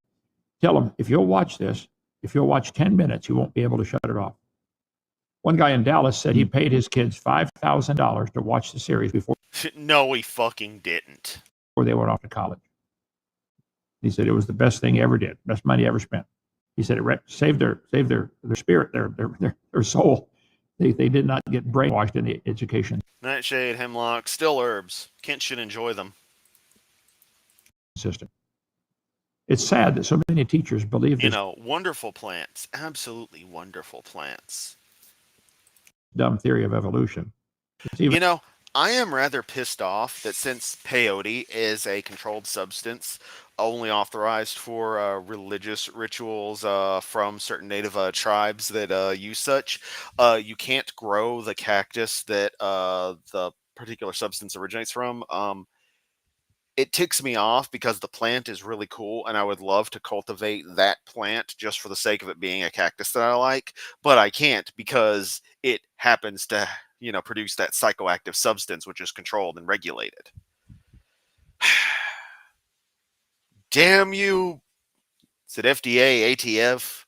Tell them, if you'll watch this, if you'll watch 10 minutes, you won't be able to shut it off. One guy in Dallas said he paid his kids $5,000 to watch the series before. No, he fucking didn't. Before they went off to college. He said it was the best thing he ever did, best money ever spent. He said it saved their spirit, their soul. They did not get brainwashed in the education. Nightshade, hemlock, still herbs. Kent should enjoy them. System. It's sad that so many teachers believe this. Wonderful plants. Absolutely wonderful plants. Dumb theory of evolution. I am rather pissed off that since peyote is a controlled substance only authorized for religious rituals from certain native tribes that use such, you can't grow the cactus that the particular substance originates from. It ticks me off because the plant is really cool and I would love to cultivate that plant just for the sake of it being a cactus that I like, but I can't because it happens to, produce that psychoactive substance which is controlled and regulated. Damn you. Is it FDA, ATF?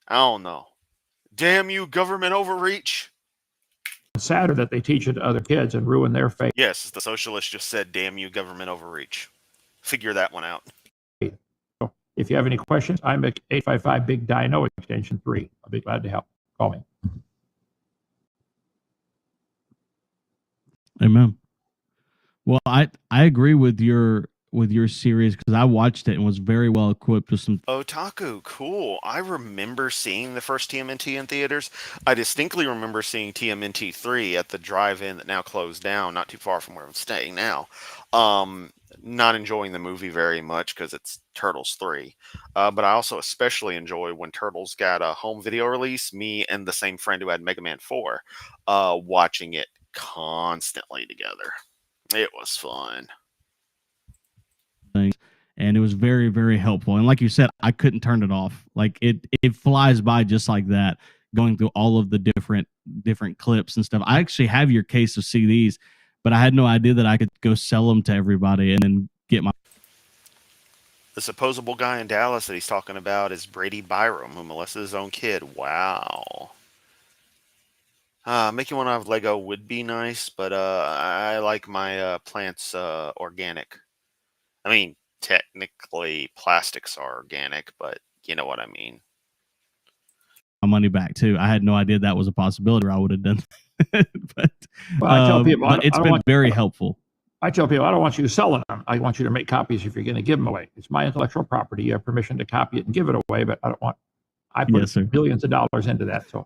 I don't know. Damn you, government overreach. It's sadder that they teach it to other kids and ruin their faith. Yes, the socialist just said, damn you, government overreach. Figure that one out. So if you have any questions, I'm at 855 Big Dino extension 3. I'll be glad to help. Call me. Amen. Well, I agree with your series because I watched it and was very well equipped with some. Otaku, cool. I remember seeing the first TMNT in theaters. I distinctly remember seeing TMNT 3 at the drive-in that now closed down, not too far from where I'm staying now. Not enjoying the movie very much because it's Turtles 3. But I also especially enjoy when Turtles got a home video release, me and the same friend who had Mega Man 4 watching it constantly together. It was fun. Things, and it was very, very helpful. And like you said, I couldn't turn it off. Like it flies by just like that, going through all of the different clips and stuff. I actually have your case of CDs, but I had no idea that I could go sell them to everybody and then get my. The supposable guy in Dallas that he's talking about is Brady Byram, who molested his own kid. Wow. Making one out of Lego would be nice, but I like my plants organic. I mean, technically plastics are organic, but you know what I mean. My money back too. I had no idea that was a possibility, or I would have done that. But, Well, I tell people, but it's been very helpful. I tell people, I don't want you selling them. I want you to make copies if you're going to give them away. It's my intellectual property. You have permission to copy it and give it away, but I put billions of dollars into that. So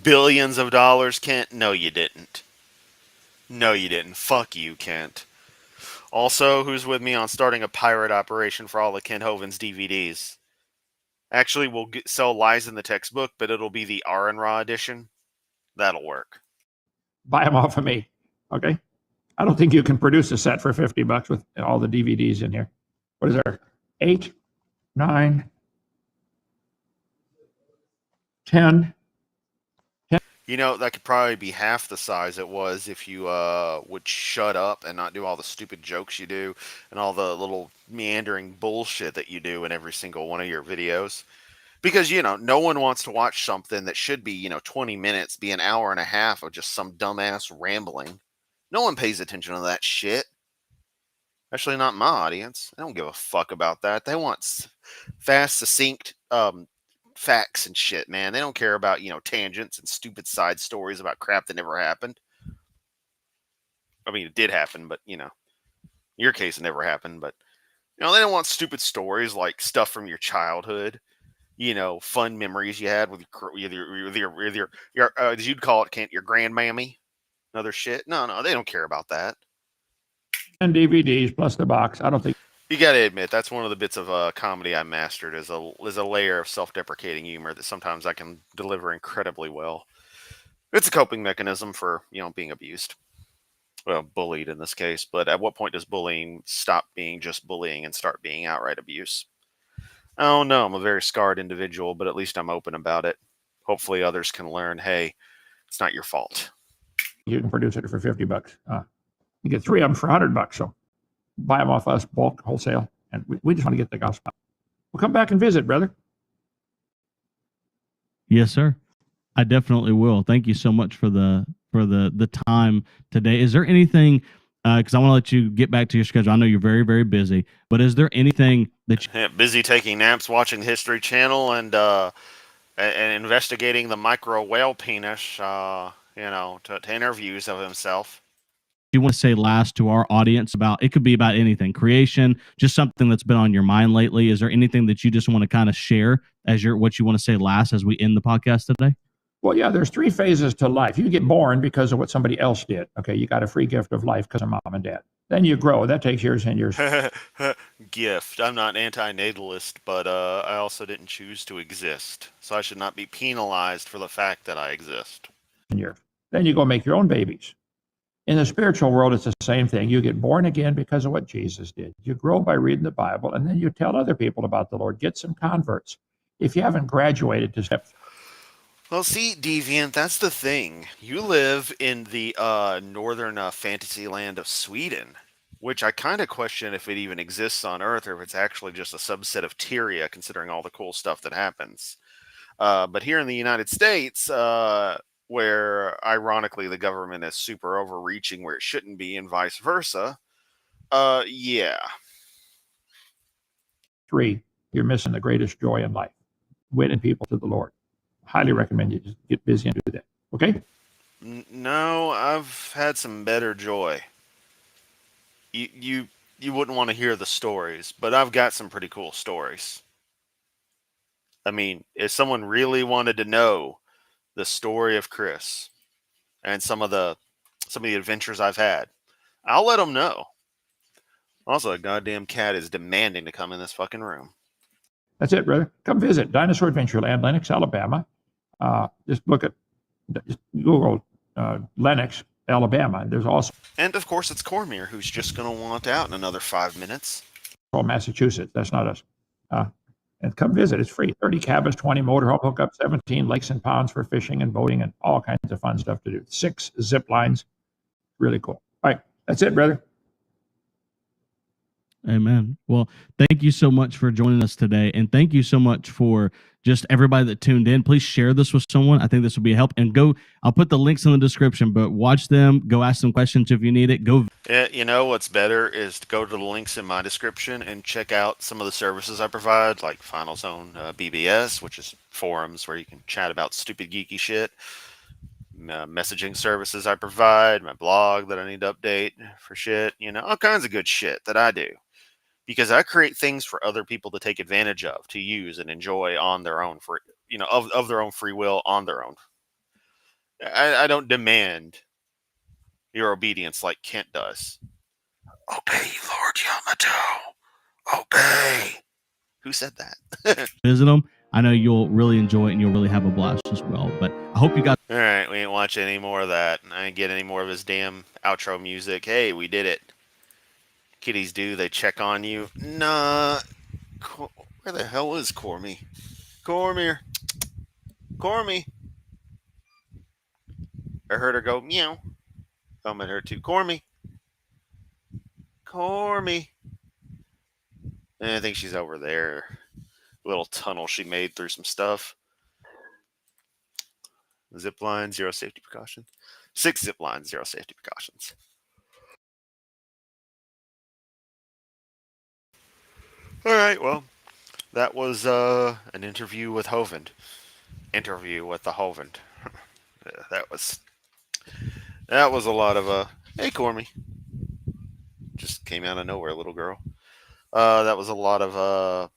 billions of dollars, Kent? No, you didn't. No, you didn't. Fuck you, Kent. Also, who's with me on starting a pirate operation for all of Kent Hovind's DVDs? Actually, we'll sell Lies in the Textbook, but it'll be the R and Raw edition. That'll work. Buy them off of me, okay? I don't think you can produce a set for $50 with all the DVDs in here. What is there? 8, 9, 10. You know, that could probably be half the size it was if you would shut up and not do all the stupid jokes you do and all the little meandering bullshit that you do in every single one of your videos. Because, you know, no one wants to watch something that should be, 20 minutes, be an hour and a half of just some dumbass rambling. No one pays attention to that shit. Especially not my audience. I don't give a fuck about that. They want fast, succinct facts and shit, man. They don't care about, tangents and stupid side stories about crap that never happened. I mean, it did happen, but, in your case, it never happened. But, they don't want stupid stories like stuff from your childhood. Fun memories you had with your as you'd call it, Kent, your grandmammy. Other shit. No, they don't care about that. And DVDs plus the box. I don't think. You got to admit, that's one of the bits of comedy I mastered is a layer of self-deprecating humor that sometimes I can deliver incredibly well. It's a coping mechanism for, being abused. Well, bullied in this case. But at what point does bullying stop being just bullying and start being outright abuse? I don't know. I'm a very scarred individual, but at least I'm open about it. Hopefully others can learn, hey, it's not your fault. You can produce it for $50. You get 3 of them for $100. So buy them off us, bulk, wholesale, and we just want to get the gospel. We'll come back and visit, brother. Yes, sir. I definitely will. Thank you so much for the time today. Is there anything? Because I want to let you get back to your schedule. I know you're very, very busy, but is there anything that you busy taking naps, watching the History Channel, and investigating the micro whale penis? To interviews of himself. You want to say last to our audience about, it could be about anything, creation, just something that's been on your mind lately. Is there anything that you just want to kind of share as what you want to say last as we end the podcast today? Well, yeah, there's 3 phases to life. You get born because of what somebody else did. Okay, you got a free gift of life because of mom and dad. Then you grow. That takes years and years. Gift. I'm not anti-natalist, but I also didn't choose to exist. So I should not be penalized for the fact that I exist. Then you go make your own babies. In the spiritual world, it's the same thing. You get born again because of what Jesus did. You grow by reading the Bible, and then you tell other people about the Lord. Get some converts. If you haven't graduated to step. Well, see, Deviant, that's the thing. You live in the northern fantasy land of Sweden, which I kind of question if it even exists on Earth or if it's actually just a subset of Tyria, considering all the cool stuff that happens. But here in the United States, where ironically the government is super overreaching where it shouldn't be and vice versa. Yeah. 3, you're missing the greatest joy in life. Winning people to the Lord. Highly recommend you just get busy and do that. Okay? No, I've had some better joy. You wouldn't want to hear the stories, but I've got some pretty cool stories. I mean, if someone really wanted to know the story of Chris and some of the adventures I've had, I'll let them know. Also, a goddamn cat is demanding to come in this fucking room. That's it, brother. Come visit Dinosaur Adventureland, Lenox, Alabama. Just Google Lenox, Alabama. There's also, and of course, it's Cormier who's just going to want out in another 5 minutes. Massachusetts. That's not us. And come visit. It's free. 30 cabins, 20 motorhome hookups, 17 lakes and ponds for fishing and boating, and all kinds of fun stuff to do. 6 zip lines. Really cool. All right. That's it, brother. Amen. Well, thank you so much for joining us today. And thank you so much for just everybody that tuned in. Please share this with someone. I think this will be a help. And I'll put the links in the description, but watch them. Go ask them questions if you need it. Go. You know what's better is to go to the links in my description and check out some of the services I provide, like Final Zone BBS, which is forums where you can chat about stupid geeky shit. Messaging services I provide, my blog that I need to update for shit, all kinds of good shit that I do. Because I create things for other people to take advantage of, to use and enjoy on their own free, of their own free will, on their own. I don't demand your obedience like Kent does. Obey, Lord Yamato. Obey. Who said that? Visit them. I know you'll really enjoy it and you'll really have a blast as well. But I hope you guys. All right, we ain't watching any more of that. I ain't get any more of his damn outro music. Hey, we did it. Kitties do, they check on you. Nah. Where the hell is Cormy? Cormier. Cormy. I heard her go meow. I'm at her too. Cormy. Cormy. And I think she's over there. Little tunnel she made through some stuff. Zip line, 0 safety precautions. 6 zip lines, 0 safety precautions. All right, well, that was an interview with Hovind. Interview with the Hovind. that was a lot of hey Cormy. Just came out of nowhere, little girl. That was a lot of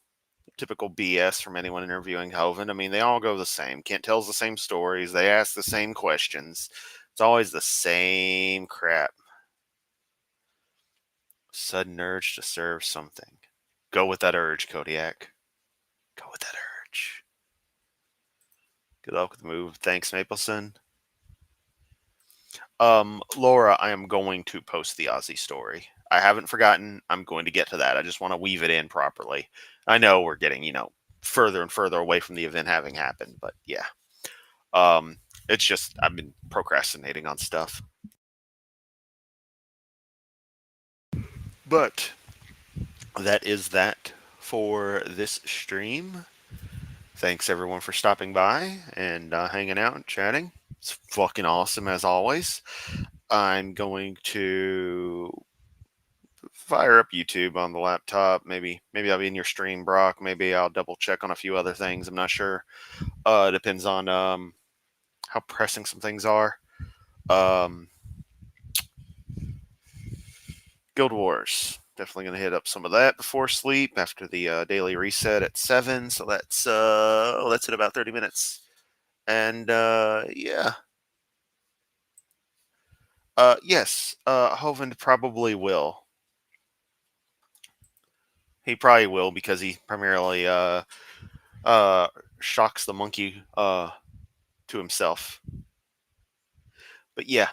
typical BS from anyone interviewing Hovind. I mean, they all go the same. Kent tells the same stories. They ask the same questions. It's always the same crap. Sudden urge to serve something. Go with that urge, Kodiak. Go with that urge. Good luck with the move. Thanks, Mapleson. Laura, I am going to post the Ozzy story. I haven't forgotten. I'm going to get to that. I just want to weave it in properly. I know we're getting, further and further away from the event having happened, but yeah. It's just I've been procrastinating on stuff. But that is that for this stream. Thanks everyone for stopping by and hanging out and chatting. It's fucking awesome as always. I'm going to fire up YouTube on the laptop. Maybe I'll be in your stream, Brock. Maybe I'll double check on a few other things. I'm not sure. It depends on how pressing some things are. Guild Wars. Definitely going to hit up some of that before sleep after the daily reset at 7. So that's in about 30 minutes. And yeah. Yes, Hovind probably will. He probably will because he primarily shocks the monkey to himself. But yeah.